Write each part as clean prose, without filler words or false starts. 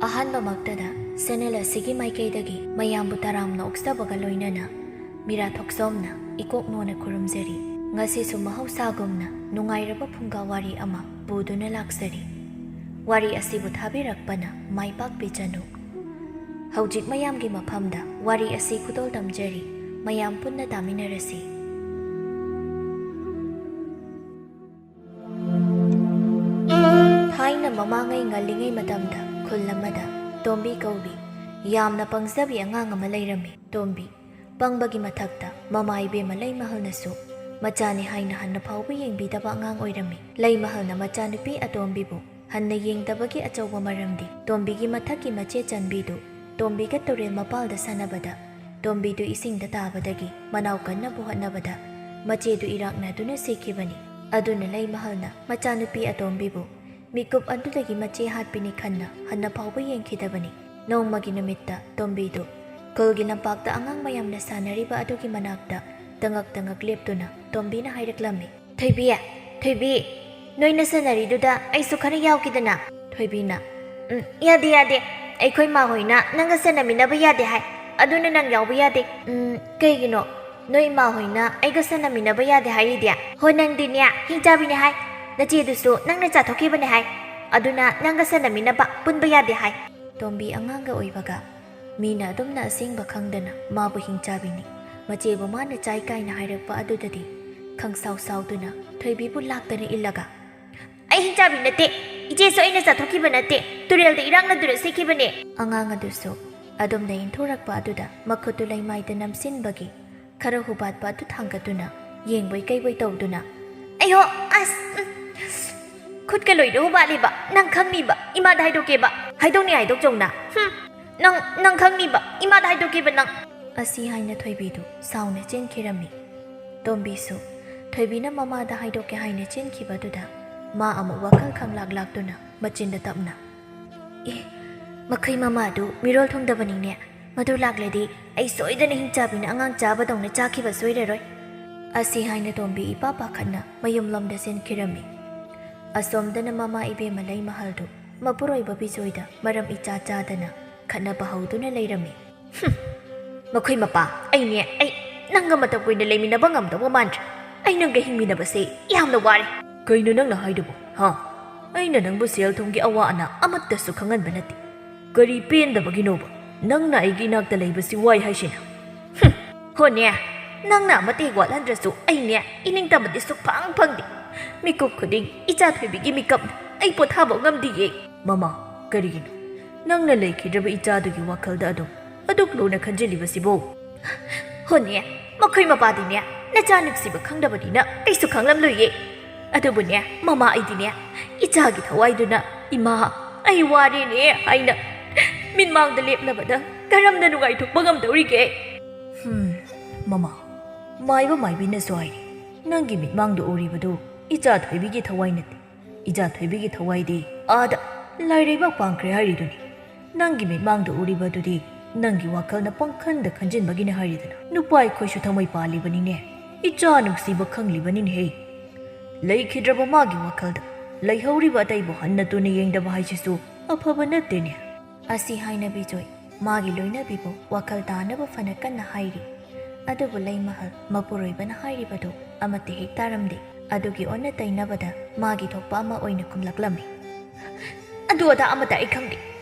ꯑꯍꯥꯟꯕꯃꯛꯇꯗ channel ꯑꯁꯤꯒꯤ ꯃꯥꯏꯀꯩꯗꯒꯤ ꯃꯌꯥꯝꯕꯨ ꯇꯔꯥꯝꯅ ꯑꯣꯛꯆꯕꯒ ꯂꯣꯏꯅꯅ ꯃꯤꯔꯥ ꯊꯣꯛꯆꯣꯝꯅ ꯏꯀꯣꯛꯅꯣꯅ ꯈꯨꯔꯨꯝꯖꯔꯤ꯫ ꯉꯁꯤꯁꯨ ꯃꯍꯧꯁꯥꯒꯨꯝꯅ ꯅꯨꯡꯉꯥꯏꯔꯕ ꯐꯨꯡꯒꯥ ꯋꯥꯔꯤ ꯑꯃ ꯄꯨꯗꯨꯅ ꯂꯥꯛꯆꯔꯤ꯫ ꯋꯥꯔꯤ ꯑꯁꯤꯕꯨ ꯊꯥꯕꯤꯔꯛꯄꯅ ꯃꯥꯏꯄꯥꯛꯄꯤ ꯆꯅꯨ꯫ ꯍꯧꯖꯤꯛ ꯃꯌꯥꯝꯒꯤ ꯃꯐꯝꯗ ꯋꯥꯔꯤ ꯑꯁꯤ ꯈꯨꯗꯣꯜ ꯇꯝꯖꯔꯤ꯫ ꯃꯌꯥꯝ ꯄꯨꯟꯅ ꯇꯥꯃꯤꯟꯅꯔꯁꯤ꯫ ꯊꯥꯏꯅ ꯃꯃꯥꯡꯉꯩ ꯉꯜꯂꯤꯉꯩ ꯃꯇꯝꯗ ꯈꯨꯜ ꯑꯃꯗ ꯇꯣꯝꯕꯤ ꯀꯧꯕꯤ ꯌꯥꯝꯅ ꯄꯪꯖꯕꯤ ꯑꯉꯥꯡ ꯑꯃ ꯂꯩꯔꯝꯃꯤ꯫ ꯇꯣꯝꯕꯤ ꯄꯪꯕꯒꯤ ꯃꯊꯛꯇ ꯃꯃꯥ ꯏꯕꯦꯝꯃ ꯂꯩꯃꯍꯜꯅꯁꯨ ꯃꯆꯥꯅꯤ ꯍꯥꯏꯅ ꯍꯟꯅ ꯐꯥꯎꯕ ꯌꯦꯡꯕꯤꯗꯕ ꯑꯉꯥꯡ ꯑꯣꯏꯔꯝꯃꯤ꯫ ꯂꯩꯃꯍꯜꯅ ꯃꯆꯥꯅꯨꯄꯤ ꯑꯇꯣꯝꯕꯤꯕꯨ ꯍꯟꯅ ꯌꯦꯡꯗꯕꯒꯤ ꯑꯆꯧꯕ ꯃꯔꯝꯗꯤ ꯇꯣꯝꯕꯤꯒꯤ ꯃꯊꯛꯀꯤ ꯃꯆꯦ ꯆꯟꯕꯤꯗꯨ ꯇꯣꯝꯕꯤꯒ ꯇꯨꯔꯦꯜ ꯃꯄꯥꯜꯗ ꯁꯥꯟꯅꯕꯗ ꯇꯣꯝꯕꯤꯗꯨ ꯏꯁꯤꯡꯗ ꯇꯥꯕꯗꯒꯤ ꯃꯅꯥꯎ ꯀꯟꯅꯕ ꯍꯣꯠꯅꯕꯗ ꯃꯆꯦꯗꯨ ꯏꯔꯥꯛꯅꯗꯨꯅ ꯁꯤꯈꯤꯕꯅꯤ꯫ ꯑꯗꯨꯅ ꯂꯩꯃꯍꯜꯅ ꯃꯆꯥꯅꯨꯄꯤ ꯑꯇꯣꯝꯕꯤꯕꯨ ꯃꯤꯀꯨꯞ ꯑꯗꯨꯗꯒꯤ ꯃꯆꯦ ꯍꯥꯠꯄꯤꯅꯤ ꯈꯟꯅ ꯍꯟꯅ ꯐꯥꯎꯕ ꯌꯦꯡꯈꯤꯗꯕꯅꯤ꯫ ꯅꯣꯡꯃꯒꯤ ꯅꯨꯃꯤꯠꯇ ꯇꯣꯝꯕꯤꯗꯨ ꯈꯨꯜꯒꯤ ꯂꯝꯄꯥꯛꯇ ꯑꯉꯥꯡ ꯃꯌꯥꯝꯅ ꯁꯥꯟꯅꯔꯤꯕ ꯑꯗꯨꯒꯤ ꯃꯅꯥꯛꯇ ꯇꯉꯛ ꯂꯦꯞꯇꯨꯅ ꯇꯣꯝꯕꯤꯅ ꯍꯥꯏꯔꯛꯂꯝꯃꯤ, "ꯊꯣꯏꯕꯤ, ꯅꯣꯏꯅ ꯁꯥꯟꯅꯔꯤꯗꯨꯗ ꯑꯩꯁꯨ ꯈꯔ ꯌꯥꯎꯈꯤꯗꯅ." ꯊꯣꯏꯕꯤꯅ, ꯌꯥꯗꯦ, ꯑꯩꯈꯣꯏ ꯃꯥ ꯍꯣꯏꯅ ꯅꯪꯒ ꯁꯥꯟꯅꯃꯤꯟꯅꯕ ꯌꯥꯗꯦ ꯍꯥꯏ, ꯑꯗꯨꯅ ꯅꯪ ꯌꯥꯎꯕ ꯌꯥꯗꯦ." "ꯀꯩꯒꯤꯅꯣ ꯅꯣꯏ ꯏꯃꯥ ꯍꯣꯏꯅ ꯑꯩꯒ ꯁꯥꯟꯅꯃꯤꯟꯅꯕ ꯌꯥꯗꯦ ꯍꯥꯏꯔꯤꯗꯤ?" "ꯍꯣ, ꯅꯪꯗꯤꯅꯦ ꯍꯤꯡꯆꯥꯕꯤꯅꯦ ꯍꯥꯏ, ꯅꯆꯦꯗꯨꯁꯨ ꯅꯪꯅ ꯆꯥꯊꯣꯛꯈꯤꯕꯅꯦ ꯍꯥꯏ, ꯑꯗꯨꯅ ꯅꯪꯒ ꯁꯥꯟꯅꯃꯤꯟꯅꯕ ꯄꯨꯟꯕ ꯌꯥꯗꯦ ꯍꯥꯏ." ꯇꯣꯝꯕꯤ ꯑꯉꯥꯡꯒ ꯑꯣꯏꯕꯒ ꯃꯤꯅ ꯑꯗꯨꯝꯅ ꯑꯁꯦꯡꯕ ꯈꯪꯗꯅ ꯃꯥꯕꯨ ꯍꯤꯡꯆꯥꯕꯤꯅꯤ, ꯃꯆꯦꯕꯨ ꯃꯥꯅ ꯆꯥꯏ ꯀꯥꯏꯅ ꯍꯥꯏꯔꯛꯄ ꯑꯗꯨꯗꯗꯤ ꯈꯪꯁꯥꯎ ꯁꯥꯎꯗꯨꯅ ꯊꯣꯏꯕꯤꯕꯨ ꯂꯥꯛꯇꯅ ꯏꯜꯂꯒ, "ꯑꯩ ꯍꯤꯡꯆꯥꯕꯤ ꯅꯠꯇꯦ, ꯏꯆꯦꯁꯨ ꯑꯩꯅ ꯆꯥꯊꯣꯛꯈꯤꯕ ꯅꯠꯇꯦ, ꯇꯨꯔꯦꯜꯗ ꯏꯔꯥꯛꯅꯗꯨꯅ ꯁꯤꯈꯤꯕꯅꯦ." ꯑꯉꯥꯡ ꯑꯗꯨꯁꯨ ꯑꯗꯨꯝꯅ ꯏꯟꯊꯣꯔꯛꯄ ꯑꯗꯨꯗ ꯃꯈꯨꯠꯇꯨ ꯂꯩꯃꯥꯏꯗ ꯅꯝꯁꯤꯟꯕꯒꯤ ꯈꯔ ꯍꯨꯕꯥꯠꯄ ꯑꯗꯨ ꯊꯥꯡꯒꯠꯇꯨꯅ ꯌꯦꯡꯕꯣꯏ ꯀꯩꯕꯣꯏ ꯇꯧꯗꯨꯅ, "ꯑꯩꯍꯣ, ꯑꯁ, ꯈꯨꯠꯀ ꯂꯣꯏꯅ ꯍꯨꯕꯥꯠꯂꯤꯕ, ꯅꯪ ꯈꯪꯅꯤꯕ, ꯏꯃꯥꯗ ꯍꯥꯏꯗꯣꯛꯀꯦꯕ." "ꯍꯥꯏꯗꯣꯛꯅꯤ ꯍꯥꯏꯗꯣꯛꯆꯧꯅ, ꯅꯪ ꯈꯪꯅꯤꯕ, ꯏꯃꯥꯗ ꯍꯥꯏꯗꯣꯛꯀꯦꯕ ꯅꯪ." ꯑꯁꯤ ꯍꯥꯏꯅ ꯊꯣꯏꯕꯤꯗꯨ ꯁꯥꯎꯅ ꯆꯦꯟꯈꯤꯔꯝꯃꯤ꯫ ꯇꯣꯝꯕꯤꯁꯨ ꯊꯣꯏꯕꯤꯅ ꯃꯃꯥꯗ ꯍꯥꯏꯗꯣꯛꯀꯦ ꯍꯥꯏꯅ ꯆꯦꯟꯈꯤꯕꯗꯨꯗ ꯃꯥ ꯑꯃꯨꯛ ꯋꯥꯈꯜ ꯈꯪꯂꯥꯛꯇꯨꯅ ꯃꯆꯤꯟꯗ ꯇꯞꯅ, "ꯃꯈꯣꯏ ꯃꯃꯥꯗꯨ ꯃꯤꯔꯣꯜ ꯊꯨꯡꯗꯕꯅꯤꯅꯦ, ꯃꯗꯨ ꯂꯥꯛꯂꯗꯤ ꯑꯩ ꯁꯣꯏꯗꯅ ꯍꯤꯡꯆꯥꯕꯤꯅ ꯑꯉꯥꯡ ꯆꯥꯕꯗꯧꯅ ꯆꯥꯈꯤꯕ ꯁꯣꯏꯔꯔꯣꯏ." ꯑꯁꯤ ꯍꯥꯏꯅ ꯇꯣꯝꯕꯤ ꯏꯄꯥ ꯄꯥꯈꯠꯅ ꯃꯌꯨꯝꯂꯣꯝꯗ ꯆꯦꯟꯈꯤꯔꯝꯃꯤ꯫ ꯑꯁꯣꯝꯗꯅ ꯃꯃꯥ ꯏꯕꯦꯝꯃ ꯂꯩꯃꯍꯜꯗꯨ ꯃꯄꯨꯔꯣꯏꯕ ꯕꯤꯖꯣꯏꯗ ꯃꯔꯝ ꯏꯆꯥ ꯆꯥꯗꯅ ꯈꯠꯅꯕ ꯍꯧꯗꯨꯅ ꯂꯩꯔꯝꯃꯤ꯫ "ꯃꯈꯣꯏ ꯃꯄꯥ, ꯑꯩ ꯅꯪꯒ ꯃꯇꯝ ꯀꯨꯏꯅ ꯂꯩꯃꯤꯟꯅꯕ ꯉꯝꯗꯧꯕ ꯃꯥꯟꯗ꯭ꯔꯦ. ꯑꯩ ꯅꯪꯒ ꯍꯤꯡꯃꯤꯟꯅꯕꯁꯦ ꯌꯥꯝꯅ ꯋꯥꯔꯦ." "ꯀꯩꯅꯣ ꯅꯪꯅ ꯍꯥꯏꯗꯨꯕꯨ? ꯑꯩꯅ ꯅꯪꯕꯨ ꯁꯦꯜ ꯊꯨꯝꯒꯤ ꯑꯋꯥ ꯑꯅꯥ ꯑꯃꯠꯇꯁꯨ ꯈꯪꯍꯟꯕ ꯅꯠꯇꯦ. ꯀꯔꯤ ꯄꯦꯟꯗꯕꯒꯤꯅꯣꯕ ꯅꯪꯅ ꯑꯩꯒꯤ ꯏꯅꯥꯛꯇ ꯂꯩꯕꯁꯤ ꯋꯥꯏ ꯍꯥꯏꯁꯤꯅ?" "ꯍꯣꯅꯦ, ꯅꯪꯅ ꯑꯃꯠꯇ ꯍꯦꯛ ꯋꯥꯠꯍꯟꯗ꯭ꯔꯁꯨ ꯑꯩꯅꯦ ꯏꯅꯤꯡꯇꯝꯕꯗꯤ ꯁꯨꯛꯐꯪ ꯐꯪꯗꯦ. ꯃꯤꯀꯨꯞ ꯈꯨꯗꯤꯡ ꯏꯆꯥ ꯊꯣꯏꯕꯤꯒꯤ ꯃꯤꯀꯞꯅ ꯑꯩ ꯄꯣꯊꯥꯕ ꯉꯝꯗꯤꯌꯦ." "ꯃꯃꯥ, ꯀꯔꯤꯒꯤꯅꯣ ꯅꯪꯅ ꯂꯩꯈꯤꯗ꯭ꯔꯕ ꯏꯆꯥꯗꯨꯒꯤ ꯋꯥꯈꯜꯗ ꯑꯗꯨꯛ ꯂꯨꯅ ꯈꯟꯖꯤꯜꯂꯤꯕꯁꯤꯕꯣ?" "ꯍꯣꯅꯦ, ꯃꯈꯣꯏ ꯃꯄꯥꯗꯤꯅꯦ ꯅꯆꯥ ꯅꯨꯡꯁꯤꯕ ꯈꯪꯗꯕꯅꯤꯅ ꯀꯩꯁꯨ ꯈꯪꯂꯝꯂꯣꯏꯌꯦ. ꯑꯗꯨꯕꯨꯅꯦ ꯃꯃꯥ ꯑꯩꯗꯤꯅꯦ ꯏꯆꯥꯒꯤ ꯊꯋꯥꯏꯗꯨꯅ, 'ꯏꯃꯥ, ꯑꯩ ꯋꯥꯔꯦꯅꯦ' ꯍꯥꯏꯅ ꯃꯤꯠꯃꯥꯡꯗ ꯂꯦꯞꯂꯕꯗ ꯀꯔꯝꯅ ꯅꯨꯡꯉꯥꯏꯊꯣꯛꯄ ꯉꯝꯗꯧꯔꯤꯒꯦ?" "ꯃꯃꯥ, ꯃꯥꯏꯕ ꯃꯥꯏꯕꯤꯅꯁꯨ ꯍꯥꯏꯔꯤ, ꯅꯪꯒꯤ ꯃꯤꯠꯃꯥꯡꯗ ꯎꯔꯤꯕꯗꯨ ꯏꯆꯥ ꯊꯣꯏꯕꯤꯒꯤ ꯊꯋꯥꯏ ꯅꯠꯇꯦ. ꯏꯆꯥ ꯊꯣꯏꯕꯤꯒꯤ ꯊꯋꯥꯏꯗꯤ ꯑꯥꯗ ꯂꯥꯏꯔꯩꯕꯥꯛ ꯄꯥꯡꯈ꯭ꯔꯦ ꯍꯥꯏꯔꯤꯗꯨꯅꯤ. ꯅꯪꯒꯤ ꯃꯤꯠꯃꯥꯡꯗ ꯎꯔꯤꯕꯗꯨꯗꯤ ꯅꯪꯒꯤ ꯋꯥꯈꯜꯅ ꯄꯪꯈꯟꯗ ꯈꯟꯖꯤꯟꯕꯒꯤꯅ ꯍꯥꯏꯔꯤꯗꯅ. ꯅꯨꯄꯥ ꯑꯩꯈꯣꯏꯁꯨ ꯊꯃꯣꯏ ꯄꯥꯜꯂꯤꯕꯅꯤꯅꯦ, ꯏꯆꯥ ꯅꯨꯡꯁꯤꯕ ꯈꯪꯂꯤꯕꯅꯤꯅꯦꯍꯦ. ꯂꯩꯈꯤꯗ꯭ꯔꯕ ꯃꯥꯒꯤ ꯋꯥꯈꯜꯗ ꯂꯩꯍꯧꯔꯤꯕ ꯑꯇꯩꯕꯨ ꯍꯟꯅ ꯇꯨꯅ ꯌꯦꯡꯗꯕ ꯍꯥꯏꯁꯤꯁꯨ ꯑꯐꯕ ꯅꯠꯇꯦꯅꯦ." ꯑꯁꯤ ꯍꯥꯏꯅ ꯕꯤꯖꯣꯏ ꯃꯥꯒꯤ ꯂꯣꯏꯅꯕꯤꯕꯨ ꯋꯥꯈꯜ ꯇꯥꯅꯕ ꯐꯅ ꯀꯟꯅ ꯍꯥꯏꯔꯤ꯫ ꯑꯗꯨꯕꯨ ꯂꯩꯃꯍꯜ ꯃꯄꯨꯔꯣꯏꯕꯅ ꯍꯥꯏꯔꯤꯕꯗꯨ ꯑꯃꯠꯇ ꯍꯦꯛ ꯇꯥꯔꯝꯗꯦ꯫ ꯑꯗꯨꯒꯤ ꯑꯣꯟꯅ ꯇꯩꯅꯕꯗ ꯃꯥꯒꯤ ꯊꯣꯛꯄ ꯑꯃ ꯑꯣꯏꯅ ꯈꯨꯝꯂꯛꯂꯝꯃꯤ, "ꯑꯗꯨ ꯑꯗꯥ ꯑꯃꯠꯇ ꯑꯩ ꯈꯪꯗꯦ.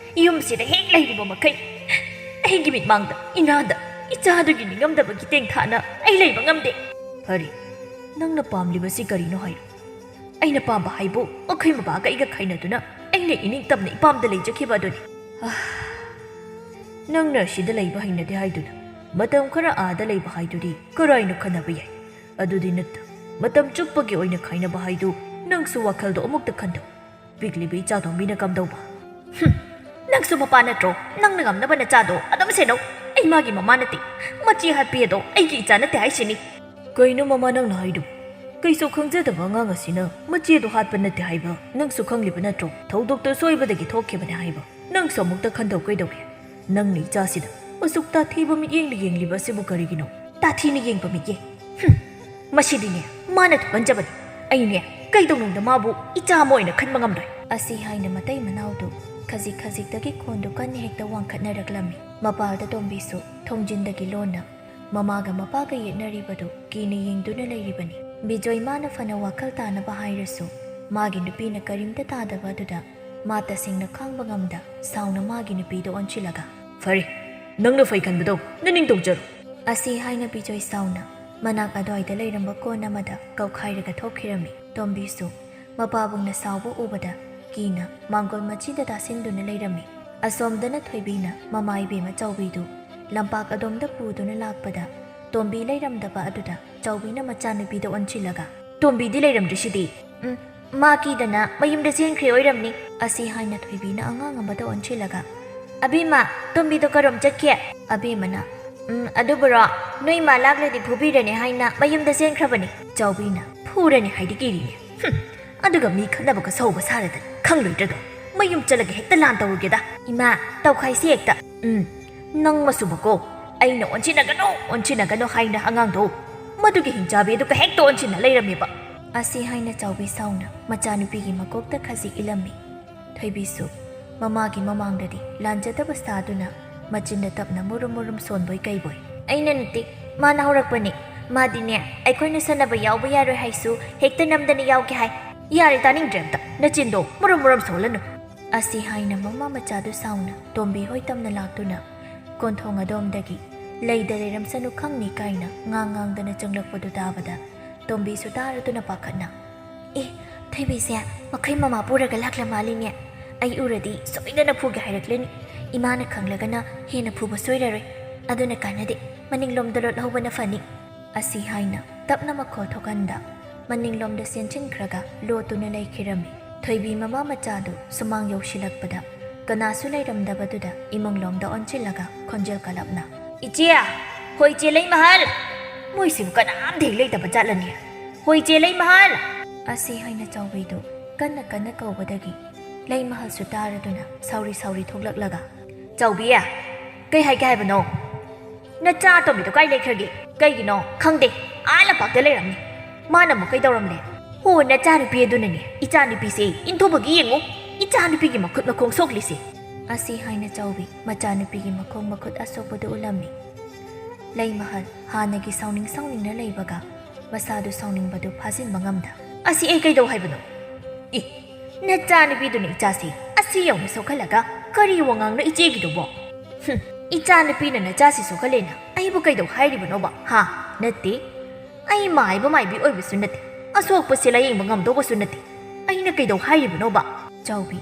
ꯌꯨꯝꯁꯤꯗ ꯍꯦꯛ ꯂꯩꯔꯤꯕ ꯃꯈꯩ ꯑꯩꯒꯤ ꯃꯤꯠꯃꯥꯡꯗ ꯏꯅꯥꯗ ꯏꯆꯥꯗꯨꯒꯤ ꯅꯤꯡꯉꯝꯗꯕꯒꯤ ꯇꯦꯡꯊꯥꯅ ꯑꯩ ꯂꯩꯕ ꯉꯝꯗꯦ." "ꯐꯔꯦ, ꯅꯪꯅ ꯄꯥꯝꯂꯤꯕꯁꯤ ꯀꯔꯤꯅꯣ ꯍꯥꯏꯔꯣ." "ꯑꯩꯅ ꯄꯥꯝꯕ ꯍꯥꯏꯕꯨ ꯑꯩꯈꯣꯏ ꯕꯕꯥꯒ ꯑꯩꯒ ꯈꯥꯏꯅꯗꯨꯅ ꯑꯩꯅ ꯏꯅꯤꯡꯇꯝꯅ ꯏꯄꯥꯝꯗ ꯂꯩꯖꯈꯤꯕ ꯑꯗꯨꯅꯤ." "ꯅꯪꯅ ꯁꯤꯗ ꯂꯩꯕ ꯍꯩꯅꯗꯦ ꯍꯥꯏꯗꯨꯅ ꯃꯇꯝ ꯈꯔ ꯑꯥꯗ ꯂꯩꯕ ꯍꯥꯏꯗꯨꯗꯤ ꯀꯔꯥꯏꯅ ꯈꯟꯅꯕ ꯌꯥꯏ. ꯑꯗꯨꯗꯤ ꯅꯠꯇ ꯃꯇꯝ ꯆꯨꯞꯄꯒꯤ ꯑꯣꯏꯅ ꯈꯥꯏꯅꯕ ꯍꯥꯏꯗꯨ ꯅꯪꯁꯨ ꯋꯥꯈꯜꯗꯣ ꯑꯃꯨꯛꯇ ꯈꯟꯊꯧ. ꯄꯤꯛꯂꯤꯕ ꯏꯆꯥꯇꯣꯝꯕꯤꯅ ꯀꯝꯗꯧꯕ?" "ꯅꯪꯁꯨ ꯃꯄꯥ ꯅꯠꯇ꯭ꯔꯣ? ꯅꯪꯅ ꯉꯝꯅꯕ ꯅꯆꯥꯗꯣ ꯑꯗꯨꯝ ꯁꯦꯟꯅꯧ. ꯑꯩ ꯃꯥꯒꯤ ꯃꯃꯥ ꯅꯠꯇꯦ. ꯃꯆꯦ ꯍꯥꯠꯄꯤ ꯑꯗꯣ ꯑꯩꯒꯤ ꯏꯆꯥ ꯅꯠꯇꯦ ꯍꯥꯏꯁꯤꯅꯤ." "ꯀꯩꯅꯣ ꯃꯃꯥ ꯅꯪꯅ ꯍꯥꯏꯗꯨꯕꯨ? ꯀꯩꯁꯨ ꯈꯪꯖꯗꯕ ꯑꯉꯥꯡ ꯑꯁꯤꯅ ꯃꯆꯦꯗꯣ ꯍꯥꯠꯄ ꯅꯠꯇꯦ ꯍꯥꯏꯕ ꯅꯪꯁꯨ ꯈꯪꯂꯤꯕ ꯅꯠꯇ꯭ꯔో? ꯊꯧꯗꯣꯛꯇꯣ ꯁꯣꯏꯕꯗꯒꯤ ꯊꯣꯛꯈꯤꯕꯅꯦ ꯍꯥꯏꯕ ꯅꯪꯁꯨ ꯑꯃꯨꯛꯇ ꯈꯟꯊꯧ ꯀꯩꯗꯧꯒꯦ? ꯅꯪꯅ ꯏꯆꯥꯁꯤꯗ ꯑꯁꯨꯛ ꯇꯥꯊꯤꯕ ꯃꯤꯠꯌꯦꯡꯅ ꯌꯦꯡꯂꯤꯕ ꯑꯁꯤꯕꯨ ꯀꯔꯤꯒꯤꯅꯣ?" "ꯇꯥꯊꯤꯅ ꯌꯦꯡꯕ ꯃꯤꯠꯌꯦꯡ? ꯃꯁꯤꯗꯤꯅꯦ ꯃꯥꯅ ꯊꯣꯛꯍꯟꯖꯕꯅꯤ. ꯑꯩꯅꯦ ꯀꯩꯗꯧꯅꯨꯡꯗ ꯃꯥꯕꯨ ꯏꯆꯥ ꯑꯃ ꯑꯣꯏꯅ ꯈꯟꯕ ꯉꯝꯂꯣꯏ." ꯑꯁꯤ ꯍꯥꯏꯅ ꯃꯇꯩ ꯃꯅꯥꯎꯗꯨ ꯈꯖꯤꯛ ꯈꯖꯤꯛꯇꯒꯤ ꯈꯣꯟꯗꯨ ꯀꯟꯅ ꯍꯦꯛꯇ ꯋꯥꯡꯈꯠꯅꯔꯛꯂꯝꯃꯤ ꯃꯄꯥꯜꯗ ꯇꯣꯝꯕꯤꯁꯨ ꯊꯣꯡꯖꯤꯟꯗꯒꯤ ꯂꯣꯟꯅ ꯃꯃꯥꯒ ꯃꯄꯥꯒ ꯌꯦꯠꯅꯔꯤꯕꯗꯨ ꯀꯤꯅ ꯌꯦꯡꯗꯨꯅ ꯂꯩꯔꯤꯕꯅꯤ ꯕꯤꯖꯣꯏ ꯃꯥꯅ ꯐꯅ ꯋꯥꯈꯜ ꯇꯥꯅꯕ ꯍꯥꯏꯔꯁꯨ ꯃꯥꯒꯤ ꯅꯨꯄꯤꯅ ꯀꯔꯤꯝꯇ ꯇꯥꯗꯕ ꯑꯗꯨꯗ ꯃꯥ ꯇꯁꯦꯡꯅ ꯈꯥꯡꯕ ꯉꯝꯗ ꯁꯥꯎꯅ ꯃꯥꯒꯤ ꯅꯨꯄꯤꯗ ꯑꯣꯟꯁꯤꯜꯂꯒ ꯐꯔꯦ ꯅꯪꯅ ꯐꯩ ꯈꯟꯕꯗꯣ ꯅꯅꯤꯡ ꯇꯧꯖꯔꯣ ꯑꯁꯤ ꯍꯥꯏꯅ ꯕꯤꯖꯣꯏ ꯁꯥꯎꯅ ꯃꯅꯥꯛ ꯑꯗ꯭ꯋꯥꯏꯗ ꯂꯩꯔꯝꯕ ꯀꯣꯟ ꯑꯃꯗ ꯀꯧꯈꯥꯏꯔꯒ ꯊꯣꯛꯈꯤꯔꯝꯃꯤ ꯇꯣꯝꯕꯤꯁꯨ ꯃꯄꯥꯕꯨꯡꯅ ꯁꯥꯎꯕ ꯎꯕꯗ ꯀꯤꯅ ꯃꯥꯡꯒꯣꯜ ꯃꯆꯤꯗ ꯇꯥꯁꯤꯟꯗꯨꯅ ꯂꯩꯔꯝꯃꯤ ꯑꯁꯣꯝꯗꯅ ꯊꯣꯏꯕꯤꯅ ꯃꯃꯥ ꯏꯕꯦꯝꯃ ꯆꯥꯎꯕꯤꯗꯨ ꯂꯝꯄꯥꯛ ꯑꯗꯣꯝꯗ ꯄꯨꯗꯨꯅ ꯂꯥꯛꯄꯗ ꯇꯣꯝꯕꯤ ꯂꯩꯔꯝꯗꯕ ꯑꯗꯨꯗ ꯆꯥꯎꯕꯤꯅ ꯃꯆꯥꯅꯨꯄꯤꯗ ꯑꯣꯟꯁꯤꯜꯂꯒ ꯇꯣꯝꯕꯤꯗꯤ ꯂꯩꯔꯝꯗ꯭ꯔꯤꯁꯤꯗꯤ ꯃꯥ ꯀꯤꯗꯅ ꯃꯌꯨꯝꯗ ꯆꯦꯟꯈ꯭ꯔꯦ ꯑꯣꯏꯔꯝꯅꯤ ꯑꯁꯤ ꯍꯥꯏꯅ ꯊꯣꯏꯕꯤꯅ ꯑꯉꯥꯡ ꯑꯃꯗ ꯑꯣꯟꯁꯤꯜꯂꯒ ꯑꯕꯦꯝꯃ ꯇꯣꯝꯕꯤꯗꯣ ꯀꯔꯣꯝ ꯆꯠꯀꯦ ꯑꯕꯦꯝꯃꯅ ꯑꯗꯨꯕꯨꯔꯣ ꯅꯣꯏ ꯃꯥ ꯂꯥꯛꯂꯗꯤ ꯐꯨꯕꯤꯔꯅꯤ ꯍꯥꯏꯅ ꯃꯌꯨꯝꯗ ꯆꯦꯟꯈ꯭ꯔꯕꯅꯤ ꯆꯥꯎꯕꯤꯅ ꯐꯨꯔꯅꯤ ꯍꯥꯏꯗꯤ ꯀꯤꯔꯤꯅꯦ ꯑꯗꯨꯒ ꯃꯤ ꯈꯠꯅꯕꯒ ꯁꯧꯕ ꯁꯥꯔꯗꯅ ꯈꯪꯂꯣꯏꯗ꯭ꯔꯗꯣ ꯃꯌꯨꯝ ꯆꯠꯂꯒ ꯍꯦꯛꯇ ꯂꯥꯟ ꯇꯧꯔꯨꯒꯦꯗ ꯏꯃꯥ ꯇꯧꯈꯥꯏꯁꯤ ꯍꯦꯛꯇ ꯅꯪ ꯃꯁꯨꯕꯀꯣ ꯑꯩꯅ ꯑꯣꯟꯁꯤꯟꯅꯒꯅꯣ ꯍꯥꯏꯅ ꯑꯉꯥꯡꯗꯣ ꯃꯗꯨꯒꯤ ꯍꯤꯡꯆꯥꯕꯤ ꯑꯗꯨꯒ ꯍꯦꯛꯇ ꯑꯣꯟꯁꯤꯟꯅ ꯂꯩꯔꯝꯃꯦꯕ ꯑꯁꯤ ꯍꯥꯏꯅ ꯆꯥꯎꯕꯤ ꯁꯥꯎꯅ ꯃꯆꯥꯅꯨꯄꯤꯒꯤ ꯃꯀꯣꯛꯇ ꯈꯖꯤꯛ ꯏꯜꯂꯝꯃꯤ ꯊꯣꯏꯕꯤꯁꯨ ꯃꯃꯥꯒꯤ ꯃꯃꯥꯡꯗꯗꯤ ꯂꯥꯟꯖꯗꯕ ꯁꯥꯗꯨꯅ ꯃꯆꯤꯟꯗ ꯇꯞꯅ ꯃꯨꯔꯨꯝ ꯃꯨꯔꯨꯝ ꯁꯣꯟꯕꯣꯏ ꯀꯩꯕꯣꯏ ꯑꯩꯅ ꯅꯠꯇꯦ ꯃꯥꯅ ꯍꯧꯔꯛꯄꯅꯤ ꯃꯥꯗꯤꯅꯦ ꯑꯩꯈꯣꯏꯅ ꯁꯥꯟꯅꯕ ꯌꯥꯎꯕ ꯌꯥꯔꯣꯏ ꯍꯥꯏꯁꯨ ꯍꯦꯛꯇ ꯅꯝꯗꯅ ꯌꯥꯎꯒꯦ ꯍꯥꯏ ꯌꯥꯔꯦ ꯇꯥꯅꯤꯡꯗ꯭ꯔꯦ ꯑꯝꯇ ꯅꯆꯤꯟꯗꯣ ꯃꯨꯔꯨꯝ ꯃꯨꯔꯨꯝ ꯁꯣꯜꯂꯅꯨ ꯑꯁꯤ ꯍꯥꯏꯅ ꯃꯃꯥ ꯃꯆꯥꯗꯨ ꯁꯥꯎꯅ ꯇꯣꯝꯕꯤ ꯍꯣꯏ ꯇꯝꯅ ꯂꯥꯛꯇꯨꯅ ꯀꯣꯟꯊꯣꯡ ꯑꯗꯣꯝꯗꯒꯤ ꯂꯩꯗ ꯂꯩꯔꯝꯁꯅꯨ ꯈꯪꯅꯤ ꯀꯥꯏꯅ ꯉꯥꯡꯗꯅ ꯆꯪꯂꯛꯄꯗꯨ ꯇꯥꯕꯗ ꯇꯣꯝꯕꯤꯁꯨ ꯇꯥꯔꯗꯨꯅ ꯄꯥꯈꯠꯅ ꯊꯣꯏꯕꯤꯁꯦ ꯃꯈꯩ ꯃꯃꯥ ꯄꯨꯔꯒ ꯂꯥꯛꯂ ꯃꯥꯜꯂꯤꯅꯦ ꯑꯩ ꯎꯔꯗꯤ ꯁꯣꯏꯗꯅ ꯐꯨꯒꯦ ꯍꯥꯏꯔꯛꯂꯅꯤ ꯏꯃꯥꯅ ꯈꯪꯂꯒꯅ ꯍꯦꯟꯅ ꯐꯨꯕ ꯁꯣꯏꯔꯔꯣꯏ ꯑꯗꯨꯅ ꯀꯥꯟꯅꯗꯦ ꯃꯅꯤꯡꯂꯣꯝꯗ ꯂꯣꯠꯍꯧꯕꯅ ꯐꯅꯤ ꯑꯁꯤ ꯍꯥꯏꯅ ꯇꯞꯅ ꯃꯈꯣꯜ ꯊꯣꯛꯍꯟꯗ ꯃꯅꯤꯡꯂꯣꯝꯗ ꯆꯦꯟꯁꯤꯟꯈ꯭ꯔꯒ ꯂꯣꯠꯇꯨꯅ ꯂꯩꯈꯤꯔꯝꯃꯤ ꯊꯣꯏꯕꯤ ꯃꯃꯥ ꯃꯆꯥꯗꯨ ꯁꯨꯃꯥꯡ ꯌꯧꯁꯤꯜꯂꯛꯄꯗ ꯀꯅꯥꯁꯨ ꯂꯩꯔꯝꯗꯕꯗꯨꯗ ꯏꯃꯨꯡꯂꯣꯝꯗ ꯑꯣꯟꯁꯤꯜꯂꯒ ꯈꯣꯟꯖꯦꯜ ꯀꯜꯂꯞꯅ ꯏꯆꯦ ꯍꯣꯏ ꯏꯆꯦ ꯂꯩ ꯃꯍꯜ ꯃꯣꯏꯁꯤꯕꯨ ꯀꯅꯥꯝꯇ ꯍꯦꯛ ꯂꯩꯇꯕ ꯖꯥꯠꯂꯅꯤ ꯍꯣꯏ ꯏꯆꯦ ꯂꯩ ꯃꯍꯜ ꯑꯁꯤ ꯍꯥꯏꯅ ꯆꯥꯎꯕꯤꯗꯨ ꯀꯟꯅ ꯀꯟꯅ ꯀꯧꯕꯗꯒꯤ ꯂꯩ ꯃꯍꯜꯁꯨ ꯇꯥꯔꯗꯨꯅ ꯁꯥꯎꯔꯤ ꯊꯣꯛꯂꯛꯂꯒ ꯆꯥꯎꯕꯤ ꯀꯩ ꯍꯥꯏꯒꯦ ꯍꯥꯏꯕꯅꯣ ꯅꯆꯥ ꯇꯣꯝꯕꯤꯗꯣ ꯀꯥꯏ ꯂꯩꯈ꯭ꯔꯒꯦ ꯀꯩꯒꯤꯅꯣ ꯈꯪꯗꯦ ꯂꯝꯄꯥꯛꯇ ꯂꯩꯔꯝꯅꯤ ꯃꯥꯅ ꯑꯃꯨꯛ ꯀꯩꯗꯧꯔꯝꯂꯦ ꯍꯣ ꯅꯆꯥꯅꯨꯄꯤ ꯑꯗꯨꯅꯅꯦ ꯏꯆꯥꯅꯨꯄꯤꯁꯦ ꯏꯟꯊꯣꯛꯄꯒꯤ ꯌꯦꯡꯉꯨ ꯏꯆꯥꯅꯨꯄꯤꯒꯤ ꯃꯈꯨꯠ ꯃꯈꯣꯡ ꯁꯣꯛꯂꯤꯁꯦ ꯑꯁꯤ ꯍꯥꯏꯅ ꯆꯥꯎꯕꯤ ꯃꯆꯥꯅꯨꯄꯤꯒꯤ ꯃꯈꯣꯡ ꯃꯈꯨꯠ ꯑꯁꯣꯛꯄꯗꯨ ꯎꯠꯂꯝꯃꯤ ꯂꯩ ꯃꯍꯜ ꯍꯥꯟꯅꯒꯤ ꯁꯥꯎꯅꯤꯡꯅ ꯂꯩꯕꯒ ꯃꯁꯥꯗꯨ ꯁꯥꯎꯅꯤꯡꯕꯗꯨ ꯐꯥꯖꯤꯟꯕ ꯉꯝꯗ ꯑꯁꯤ ꯑꯩ ꯀꯩꯗꯧ ꯍꯥꯏꯕꯅꯣ ꯅꯆꯥꯅꯨꯄꯤꯗꯨꯅ ꯏꯆꯥꯁꯤ ꯑꯁꯤ ꯌꯧꯅ ꯁꯣꯛꯍꯜꯂꯒ ꯀꯔꯤ ꯋꯥꯉꯥꯡꯅꯣ ꯏꯆꯦꯒꯤꯗꯨꯕꯣ ꯏꯆꯥꯅꯨꯄꯤꯅ ꯅꯆꯥꯁꯤ ꯁꯣꯛꯍꯜꯂꯦꯅ ꯑꯩꯕꯨ ꯀꯩꯗꯧ ꯍꯥꯏꯔꯤꯕꯅꯣꯕ ꯅꯠꯇꯦ ꯑꯩ ꯃꯥꯏꯕꯤ ꯑꯣꯏꯕꯁꯨ ꯅꯠꯇꯦ ꯑꯁꯣꯛꯄꯁꯦ ꯂꯥꯌꯦꯡꯕ ꯉꯝꯗꯧꯕꯁꯨ ꯅꯠꯇꯦ ꯑꯩꯅ ꯀꯩꯗꯧ ꯍꯥꯏꯔꯤꯕꯅꯣꯕ ꯆꯥꯎꯕꯤ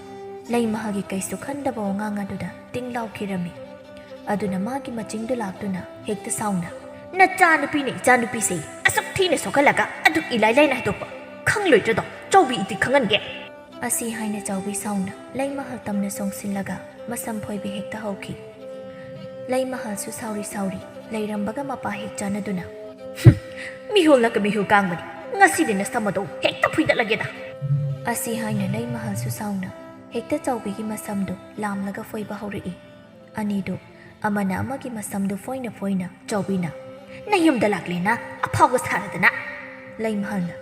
ꯂꯩ ꯃꯍꯜꯒꯤ ꯀꯩꯁꯨ ꯈꯟꯗꯕ ꯋꯥꯉꯥꯡ ꯑꯗꯨꯗ ꯇꯤꯡ ꯂꯥꯎꯈꯤꯔꯝꯃꯤ ꯑꯗꯨꯅ ꯃꯥꯒꯤ ꯃꯆꯤꯡꯗꯨ ꯂꯥꯛꯇꯨꯅ ꯍꯦꯛꯇ ꯁꯥꯎꯅ ꯅꯆꯥꯅꯨꯄꯤꯅ ꯏꯆꯥꯅꯨꯄꯤꯁꯦ ꯑꯁꯨꯛ ꯊꯤꯅ ꯁꯣꯛꯍꯜꯂꯒ ꯑꯗꯨꯛ ꯏꯂꯥꯏ ꯂꯥꯏꯅ ꯍꯥꯏꯗꯣꯛꯄ ꯈꯪꯂꯣꯏꯗ꯭ꯔꯗꯣ ꯆꯥꯎꯕꯤ ꯏꯗꯤ ꯈꯪꯍꯟꯒꯦ ꯑꯁꯤ ꯍꯥꯏꯅ ꯆꯥꯎꯕꯤ ꯁꯥꯎꯅ ꯂꯩ ꯃꯍꯜ ꯇꯝꯅ ꯆꯣꯡꯁꯤꯜꯂꯒ ꯃꯁꯝ ꯐꯣꯏꯕ ꯍꯦꯛꯇ ꯍꯧꯈꯤ ꯂꯩ ꯃꯍꯜꯁꯨ ꯁꯥꯎꯔꯤ ꯂꯩꯔꯝꯕꯒ ꯃꯄꯥ ꯍꯦꯛ ꯆꯥꯟꯅꯗꯨꯅ ꯃꯤꯍꯨꯜꯅꯒ ꯃꯤꯍꯨꯜ ꯀꯥꯡꯕꯅꯤ ꯉꯁꯤꯗꯤ ꯅꯁꯝ ꯑꯗꯣ ꯍꯦꯛꯇ ꯐꯨꯏꯗꯠꯂꯒꯦꯗ ꯑꯁꯤ ꯍꯥꯏꯅ ꯂꯩ ꯃꯍꯜꯁꯨ ꯁꯥꯎꯅ ꯍꯦꯛꯇ ꯆꯥꯎꯕꯤꯒꯤ ꯃꯁꯝꯗꯨ ꯂꯥꯝꯂꯒ ꯐꯣꯏꯕ ꯍꯧꯔꯛꯏ ꯑꯅꯤꯗꯨ ꯑꯃꯅ ꯑꯃꯒꯤ ꯃꯁꯝꯗꯨ ꯐꯣꯏꯅ ꯆꯥꯎꯕꯤꯅ ꯅꯌꯨꯝꯗ ꯂꯥꯛꯂꯦꯅ ꯑꯐꯥꯎꯕ ꯁꯥꯔꯗꯅ ꯂꯩ ꯃꯍꯜꯅ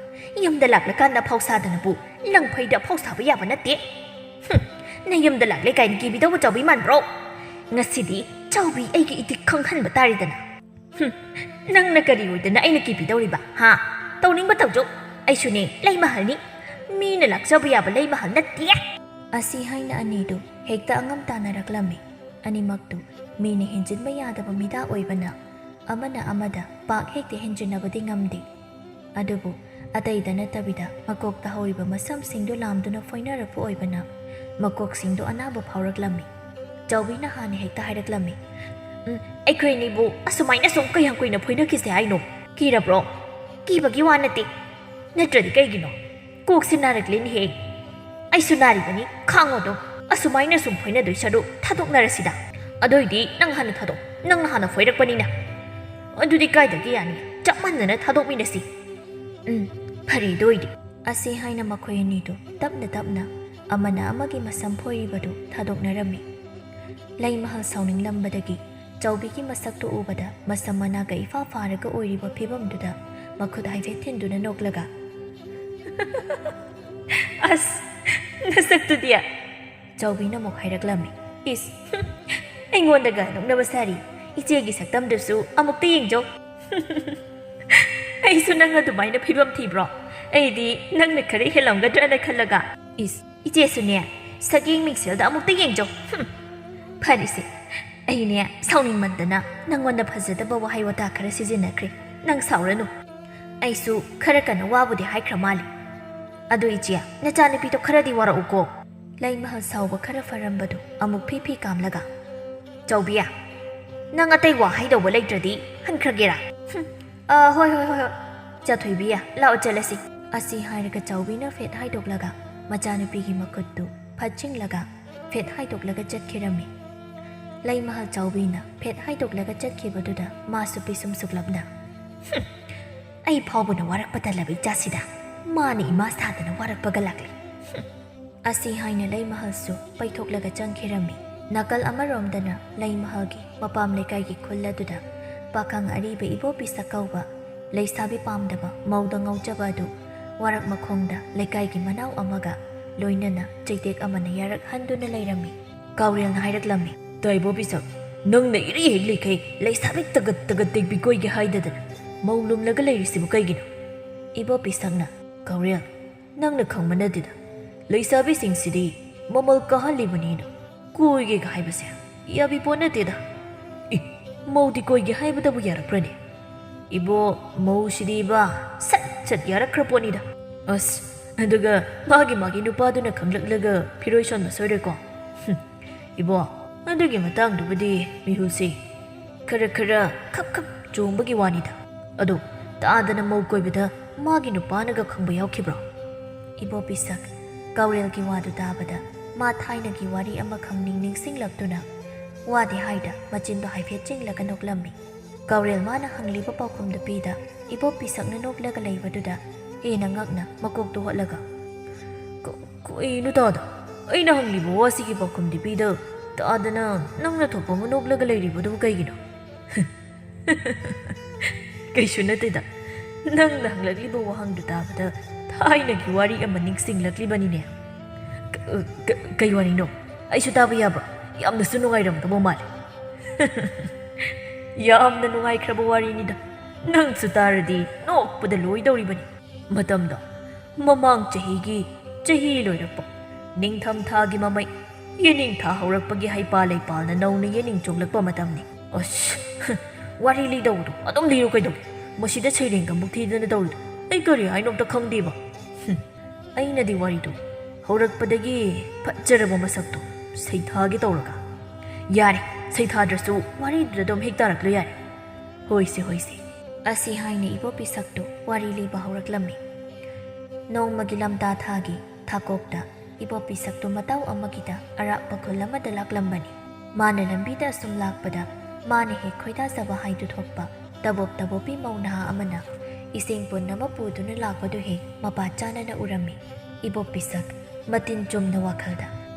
ꯌꯨꯝꯗ ꯂꯥꯛꯂꯀꯥꯟꯗ ꯑꯐꯥꯎ ꯁꯥꯗꯅꯕꯨ ꯂꯪꯐꯩꯗ ꯑꯐꯥꯎ ꯁꯥꯕ ꯌꯥꯕ ꯅꯠꯇꯦ ꯅꯌꯨꯝꯗ ꯂꯥꯛꯂꯦ ꯀꯥꯏꯅ ꯀꯤꯕꯤꯗꯧꯕ ꯆꯥꯎꯕꯤ ꯃꯥꯟꯕ꯭ꯔꯣ ꯉꯁꯤꯗꯤ ꯆꯥꯎꯕꯤ ꯑꯩꯒꯤ ꯏꯇꯤꯛ ꯈꯪꯍꯟꯕ ꯇꯥꯔꯤꯗꯅ ꯅꯪꯅ ꯀꯔꯤ ꯑꯣꯏꯗꯅ ꯑꯩꯅ ꯀꯤꯕꯤꯗꯧꯔꯤꯕ ꯇꯧꯅꯤꯡꯕ ꯇꯧꯖꯧ ꯑꯩꯁꯨꯅꯦ ꯂꯩ ꯃꯍꯜꯅꯤ ꯃꯤꯅ ꯂꯥꯛꯆꯕ ꯌꯥꯕ ꯂꯩ ꯃꯍꯜ ꯅꯠꯇꯦ ꯑꯁꯤ ꯍꯥꯏꯅ ꯑꯅꯤꯗꯨ ꯍꯦꯛꯇ ꯑꯉꯝ ꯇꯥꯟꯅꯔꯛꯂꯝꯃꯤ ꯑꯅꯤꯃꯛꯇꯨ ꯃꯤꯅ ꯍꯦꯟꯖꯤꯟꯕ ꯌꯥꯗꯕ ꯃꯤꯗꯥ ꯑꯣꯏꯕꯅ ꯑꯃꯅ ꯑꯃꯗ ꯄꯥꯛ ꯍꯦꯛꯇ ꯍꯦꯟꯖꯤꯟꯅꯕꯗꯤ ꯉꯝꯗꯦ ꯑꯗꯨꯕꯨ ꯑꯇꯩꯗ ꯅꯠꯇꯕꯤꯗ ꯃꯀꯣꯛꯇ ꯍꯧꯔꯤꯕ ꯃꯁꯝꯁꯤꯡꯗꯨ ꯂꯥꯝꯗꯨꯅ ꯐꯣꯏꯅꯔꯛꯄ ꯑꯣꯏꯕꯅ ꯃꯀꯣꯛꯁꯤꯡꯗꯨ ꯑꯅꯥꯕ ꯐꯥꯎꯔꯛꯂꯝꯃꯤ ꯆꯥꯎꯕꯤꯅ ꯍꯥꯟꯅ ꯍꯦꯛꯇ ꯍꯥꯏꯔꯛꯂꯝꯃꯤ ꯑꯩꯈꯣꯏꯅꯤꯕꯨ ꯑꯁꯨꯃꯥꯏꯅ ꯁꯨꯝ ꯀꯌꯥꯝ ꯀꯨꯏꯅ ꯐꯣꯏꯅꯈꯤꯁꯦ ꯍꯥꯏꯅꯣ ꯀꯤꯔꯕ꯭ꯔꯣ ꯀꯤꯕꯒꯤ ꯋꯥ ꯅꯠꯇꯦ ꯅꯠꯇ꯭ꯔꯗꯤ ꯀꯩꯒꯤꯅꯣ ꯀꯣꯛꯁꯤ ꯅꯥꯔꯛꯂꯦꯅꯦꯍꯦ ꯑꯩꯁꯨ ꯅꯥꯔꯤꯕꯅꯤ ꯈꯥꯡꯉꯣꯗꯣ ꯑꯁꯨꯃꯥꯏꯅ ꯁꯨꯝ ꯐꯣꯏꯅꯗꯣꯏ ꯁꯔꯨꯛ ꯊꯥꯗꯣꯛꯅꯔꯁꯤꯗ ꯑꯗꯨꯏꯗꯤ ꯅꯪ ꯍꯥꯟꯅ ꯊꯥꯗꯣꯛ ꯅꯪꯅ ꯍꯥꯟꯅ ꯐꯣꯏꯔꯛꯄꯅꯤꯅ ꯑꯗꯨꯗꯤ ꯀꯥꯏꯗꯒꯤ ꯌꯥꯅꯤ ꯆꯞ ꯃꯥꯟꯅꯅ ꯊꯥꯗꯣꯛꯃꯤꯟꯅꯁꯤ ꯐꯔꯦ ꯑꯗꯨꯏꯗꯤ ꯑꯁꯤ ꯍꯥꯏꯅ ꯃꯈꯣꯏ ꯑꯅꯤꯗꯨ ꯇꯞꯅ ꯑꯃꯅ ꯑꯃꯒꯤ ꯃꯁꯝ ꯐꯣꯏꯔꯤꯕꯗꯨ ꯊꯥꯗꯣꯛꯅꯔꯝꯃꯤ ꯂꯩ ꯃꯍꯜ ꯁꯥꯎꯅꯤꯡꯂꯝꯕꯗꯒꯤ ꯆꯥꯎꯕꯤꯒꯤ ꯃꯁꯛꯇꯨ ꯎꯕꯗ ꯃꯁꯝ ꯃꯅꯥꯒ ꯏꯐꯥ ꯐꯥꯔꯒ ꯑꯣꯏꯔꯤꯕ ꯐꯤꯕꯝꯗꯨꯗ ꯃꯈꯨꯠ ꯍꯥꯏꯐꯦꯠ ꯊꯤꯟꯗꯨꯅ ꯅꯣꯛꯂꯒ ꯑꯁ ꯅꯁꯛꯇꯨꯗꯤ ꯆꯥꯎꯕꯤꯅ ꯑꯃꯨꯛ ꯍꯥꯏꯔꯛꯂꯝꯃꯤ ꯏꯁ ꯑꯩꯉꯣꯟꯗꯒ ꯅꯣꯛꯅꯕ ꯁꯥꯔꯤ ꯏꯆꯦꯒꯤ ꯁꯛꯇꯝꯗꯨꯁꯨ ꯑꯃꯨꯛꯇ ꯌꯦꯡꯖꯧ ꯑꯩꯁꯨ ꯅꯪ ꯑꯗꯨꯃꯥꯏꯅ ꯐꯤꯕꯝ ꯊꯤꯕ꯭ꯔꯣ ꯑꯩꯗꯤ ꯅꯪꯅ ꯈꯔ ꯍꯦꯜꯂꯝꯒꯗ꯭ꯔꯅ ꯈꯜꯂꯒ ꯏꯁ ꯏꯆꯦꯁꯨꯅꯦ ꯁꯛꯌꯦꯡ ꯃꯤꯡꯁꯦꯜꯗ ꯑꯃꯨꯛꯇ ꯌꯦꯡꯖꯧ ꯐꯔꯤꯁꯦ ꯑꯩꯅꯦ ꯁꯥꯎꯅꯤꯡꯃꯟꯗꯅ ꯅꯪꯉꯣꯟꯗ ꯐꯖꯗꯕ ꯋꯥꯍꯩ ꯋꯥꯇꯥ ꯈꯔ ꯁꯤꯖꯤꯟꯅꯈ꯭ꯔꯦ ꯅꯪ ꯁꯥꯎꯔꯅꯨ ꯑꯩꯁꯨ ꯈꯔ ꯀꯟꯅ ꯋꯥꯕꯨꯗꯤ ꯍꯥꯏꯈ꯭ꯔ ꯃꯥꯜꯂꯤ ꯑꯗꯨ ꯏꯆꯦ ꯅꯆꯥꯅꯨꯄꯤꯗꯣ ꯈꯔꯗꯤ ꯋꯥꯔꯛꯎꯀꯣ ꯂꯩꯃꯍꯜ ꯁꯥꯎꯕ ꯈꯔ ꯐꯔꯝꯕꯗꯨ ꯑꯃꯨꯛ ꯐꯤ ꯀꯥꯝꯂꯒ ꯆꯥꯎꯕꯤꯌꯥ ꯅꯪ ꯑꯇꯩ ꯋꯥ ꯍꯥꯏꯗꯧꯕ ꯂꯩꯇ꯭ꯔꯗꯤ ꯍꯟꯈ꯭ꯔꯒꯦꯔꯥ ꯍꯣꯏ ꯆꯥꯊꯣꯏꯕꯤꯌꯥ ꯂꯥꯛꯑꯣ ꯆꯠꯂꯁꯤ ꯑꯁꯤ ꯍꯥꯏꯔꯒ ꯆꯥꯎꯕꯤꯅ ꯐꯦꯠ ꯍꯥꯏꯗꯣꯛꯂꯒ ꯃꯆꯥꯅꯨꯄꯤꯒꯤ ꯃꯈꯨꯠꯇꯨ ꯐꯠꯆꯤꯡꯂꯒ ꯐꯦꯠ ꯍꯥꯏꯗꯣꯛꯂꯒ ꯆꯠꯈꯤꯔꯝꯃꯤ ꯂꯩꯃꯍꯜ ꯆꯥꯎꯕꯤꯅ ꯐꯦꯠ ꯍꯥꯏꯗꯣꯛꯂꯒ ꯆꯠꯈꯤꯕꯗꯨꯗ ꯃꯥꯁꯨ ꯄꯤꯁꯨꯝ ꯁꯨꯛꯂꯞꯅ ꯑꯩ ꯐꯥꯎꯕꯅ ꯋꯥꯔꯛꯄ ꯇꯜꯂꯕ ꯏꯆꯥꯁꯤꯗ ꯃꯥꯅ ꯏꯃꯥ ꯁꯥꯗꯅ ꯋꯥꯔꯛꯄꯒ ꯂꯥꯛꯂꯤ ꯑꯁꯤ ꯍꯥꯏꯅ ꯂꯩꯃꯍꯜꯁꯨ ꯄꯩꯊꯣꯛꯂꯒ ꯆꯪꯈꯤꯔꯝꯃꯤ ꯅꯥꯀꯜ ꯑꯃꯔꯣꯝꯗꯅ ꯂꯩꯃꯍꯜꯒꯤ ꯃꯄꯥꯝ ꯂꯩꯀꯥꯏꯒꯤ ꯈꯨꯜ ꯑꯗꯨꯗ ꯄꯥꯈꯪ ꯑꯔꯤꯕ ꯏꯕꯣꯄꯤꯁꯛ ꯀꯧꯕ ꯂꯩꯁꯥꯕꯤ ꯄꯥꯝꯗꯕ ꯃꯧꯗ ꯉꯧꯖꯕ ꯑꯗꯨ ꯋꯥꯔꯛ ꯃꯈꯣꯡꯗ ꯂꯩꯀꯥꯏꯒꯤ ꯃꯅꯥꯎ ꯑꯃꯒ ꯂꯣꯏꯅꯅ ꯆꯩꯇꯦꯛ ꯑꯃꯅ ꯌꯥꯔꯛꯍꯟꯗꯨꯅ ꯂꯩꯔꯝꯃꯤ ꯀꯥꯎꯔꯦꯜꯅ ꯍꯥꯏꯔꯛꯂꯝꯃꯤ ꯏꯕꯣꯄꯤꯁꯛ ꯅꯪꯅ ꯏꯔꯤ ꯍꯦꯛ ꯂꯩꯈꯩ ꯂꯩꯁꯥꯕꯤ ꯇꯒꯠ ꯇꯒꯠ ꯇꯦꯛꯄꯤ ꯀꯣꯏꯒꯦ ꯍꯥꯏꯗꯗꯅ ꯃꯧ ꯂꯨꯝꯂꯒ ꯂꯩꯔꯤꯁꯤꯕꯨ ꯀꯩꯒꯤꯅꯣ ꯏꯕꯣꯄꯤꯁꯛꯅ ꯀꯥꯎꯔꯦꯜ ꯅꯪꯅ ꯈꯪꯕ ꯅꯠꯇꯦꯗ ꯂꯩꯁꯥꯕꯤꯁꯤꯡꯁꯤꯗꯤ ꯃꯃꯜ ꯀꯥꯍꯜꯂꯤꯕꯅꯤꯅ ꯀꯣꯏꯒꯦꯒ ꯍꯥꯏꯕꯁꯦ ꯌꯥꯕꯤ ꯄꯣꯠ ꯅꯠꯇꯦꯗ ꯃꯧꯗꯤ ꯀꯣꯏꯒꯦ ꯍꯥꯏꯕꯗꯕꯨ ꯌꯥꯔꯛꯄ꯭ꯔꯅꯦ ꯏꯕꯣ ꯃꯧꯁꯤꯗꯤꯕ ꯁꯠ ꯁꯠ ꯌꯥꯔꯛꯈ꯭ꯔ ꯄꯣꯠꯅꯤꯗ ꯑꯁ ꯑꯗꯨꯒ ꯃꯥꯒꯤ ꯅꯨꯄꯥꯗꯨꯅ ꯈꯪꯂꯛꯂꯒ ꯐꯤꯔꯣꯏ ꯁꯣꯟꯕ ꯁꯣꯏꯔꯣꯏꯀꯣ ꯏꯕꯣ ꯑꯗꯨꯒꯤ ꯃꯇꯥꯡꯗꯨꯕꯨꯗꯤ ꯃꯤꯍꯨꯜꯁꯤ ꯈꯔ ꯈꯞ ꯆꯣꯡꯕꯒꯤ ꯋꯥꯅꯤꯗ ꯑꯗꯣ ꯇꯥꯗꯅ ꯃꯧ ꯀꯣꯏꯕꯗ ꯃꯥꯒꯤ ꯅꯨꯄꯥꯅꯒ ꯈꯪꯕ ꯌꯥꯎꯈꯤꯕ꯭ꯔꯣ ꯏꯕꯣꯄꯤꯁꯛ ꯀꯥꯎꯔꯦꯜꯒꯤ ꯋꯥꯗꯨ ꯇꯥꯕꯗ ꯃꯥ ꯊꯥꯏꯅꯒꯤ ꯋꯥꯔꯤ ꯑꯃꯈꯪ ꯅꯤꯡꯁꯤꯡꯂꯛꯇꯨꯅ ꯋꯥꯗꯤ ꯍꯥꯏꯗ ꯃꯆꯤꯟꯗꯣ ꯍꯥꯏꯐꯦꯠ ꯆꯤꯡꯂꯒ ꯅꯣꯛꯂꯝꯃꯤ ꯀꯥꯎꯔꯦꯜ ꯃꯥꯅ ꯍꯪꯂꯤꯕ ꯄꯥꯎꯈꯨꯝꯗꯨ ꯄꯤꯗ ꯏꯕꯣꯄꯤꯁꯛꯅ ꯅꯣꯛꯂꯒ ꯂꯩꯕꯗꯨꯗ ꯍꯦꯟꯅ ꯉꯛꯅ ꯃꯀꯣꯛꯇꯨ ꯍꯣꯠꯂꯒ ꯀꯩꯅꯣ ꯇꯥꯗ ꯑꯩꯅ ꯍꯪꯂꯤꯕ ꯋꯥꯁꯤꯒꯤ ꯄꯥꯎꯈꯨꯝꯗꯤ ꯄꯤꯗ ꯇꯥꯗꯅ ꯅꯪꯅ ꯊꯣꯛꯄ ꯑꯃ ꯅꯣꯛꯂꯒ ꯂꯩꯔꯤꯕꯗꯨꯕꯨ ꯀꯩꯒꯤꯅꯣ ꯀꯩꯁꯨ ꯅꯠꯇꯦꯗ ꯅꯪꯅ ꯍꯪꯂꯛꯂꯤꯕ ꯋꯥꯍꯪꯗꯨ ꯇꯥꯕꯗ ꯊꯥꯏꯅꯒꯤ ꯋꯥꯔꯤ ꯑꯃ ꯅꯤꯡꯁꯤꯡꯂꯛꯂꯤꯕꯅꯤꯅꯦ ꯀꯩ ꯋꯥꯔꯤꯅꯣ ꯑꯩꯁꯨ ꯇꯥꯕ ꯌꯥꯕ꯭ꯔꯣ ꯌꯥꯝꯅꯁꯨ ꯅꯨꯡꯉꯥꯏꯔꯝꯗꯧꯕ ꯃꯥꯜꯂꯦ ꯌꯥꯝꯅ ꯅꯨꯡꯉꯥꯏꯈ꯭ꯔꯕ ꯋꯥꯔꯤꯅꯤꯗ ꯅꯪꯁꯨ ꯇꯥꯔꯗꯤ ꯅꯣꯛꯄꯗ ꯂꯣꯏꯗꯧꯔꯤꯕꯅꯤ ꯃꯇꯝꯗ ꯃꯃꯥꯡ ꯆꯍꯤꯒꯤ ꯆꯍꯤ ꯂꯣꯏꯔꯛꯄ ꯅꯤꯡꯊꯝ ꯊꯥꯒꯤ ꯃꯃꯩ ꯌꯦꯅꯤꯡ ꯊꯥ ꯍꯧꯔꯛꯄꯒꯤ ꯍꯩꯄꯥꯜ ꯂꯩꯄꯥꯜꯅ ꯅꯧꯅ ꯌꯦꯅꯤꯡ ꯆꯣꯡꯂꯛꯄ ꯃꯇꯝꯅꯤ ꯑꯁ ꯋꯥꯔꯤ ꯂꯤꯗꯧꯕꯗꯣ ꯑꯗꯨꯝ ꯂꯤꯔꯣ ꯀꯩꯗꯧꯒꯦ ꯃꯁꯤꯗ ꯁꯩꯔꯦꯡꯒ ꯑꯃꯨꯛ ꯊꯤꯗꯅ ꯇꯧꯔꯤꯗꯣ ꯑꯩ ꯀꯔꯤ ꯍꯥꯏꯅꯣ ꯑꯝꯇ ꯈꯪꯗꯦꯕ ꯑꯩꯅꯗꯤ ꯋꯥꯔꯤꯗꯣ ꯍꯧꯔꯛꯄꯗꯒꯤ ꯐꯖꯔꯕ ꯃꯁꯛꯇꯣ ꯁꯩꯊꯥꯒꯦ ꯇꯧꯔꯒ ꯌꯥꯔꯦ ꯁꯩꯊꯥꯗ꯭ꯔꯁꯨ ꯋꯥꯔꯤꯗꯨꯗ ꯑꯗꯨꯝ ꯍꯦꯛ ꯇꯥꯔꯛꯂꯣ ꯌꯥꯔꯦ ꯍꯣꯏꯁꯦ ꯑꯁꯤ ꯍꯥꯏꯅ ꯏꯕꯣꯄꯤꯁꯛꯇꯨ ꯋꯥꯔꯤ ꯂꯤꯕ ꯍꯧꯔꯛꯂꯝꯃꯤ ꯅꯣꯡꯃꯒꯤ ꯂꯝꯇꯥ ꯊꯥꯒꯤ ꯊꯥꯀꯣꯛꯇ ꯏꯕꯣꯄꯤꯁꯛꯇꯨ ꯃꯇꯥꯎ ꯑꯃꯒꯤꯗ ꯑꯔꯥꯞꯄ ꯈꯨꯜ ꯑꯃꯗ ꯂꯥꯛꯂꯝꯕꯅꯤ ꯃꯥꯅ ꯂꯝꯕꯤꯗ ꯑꯁꯨꯝ ꯂꯥꯛꯄꯗ ꯃꯥꯅ ꯍꯦꯛ ꯈꯣꯏꯗꯥꯖꯕ ꯍꯥꯏꯗꯨ ꯊꯣꯛꯄ ꯇꯕꯣꯞꯄꯤ ꯃꯧ ꯅꯍꯥ ꯑꯃꯅ ꯏꯁꯤꯡ ꯄꯨꯟ ꯑꯃ ꯄꯨꯗꯨꯅ ꯂꯥꯛꯄꯗꯨ ꯍꯦꯛ ꯃꯄꯥ ꯆꯥꯅꯅ ꯎꯔꯝꯃꯤ ꯏꯕꯣꯄꯤꯁꯛ ꯃꯇꯤꯟ ꯆꯨꯝꯅ ꯋꯥꯈꯜꯗ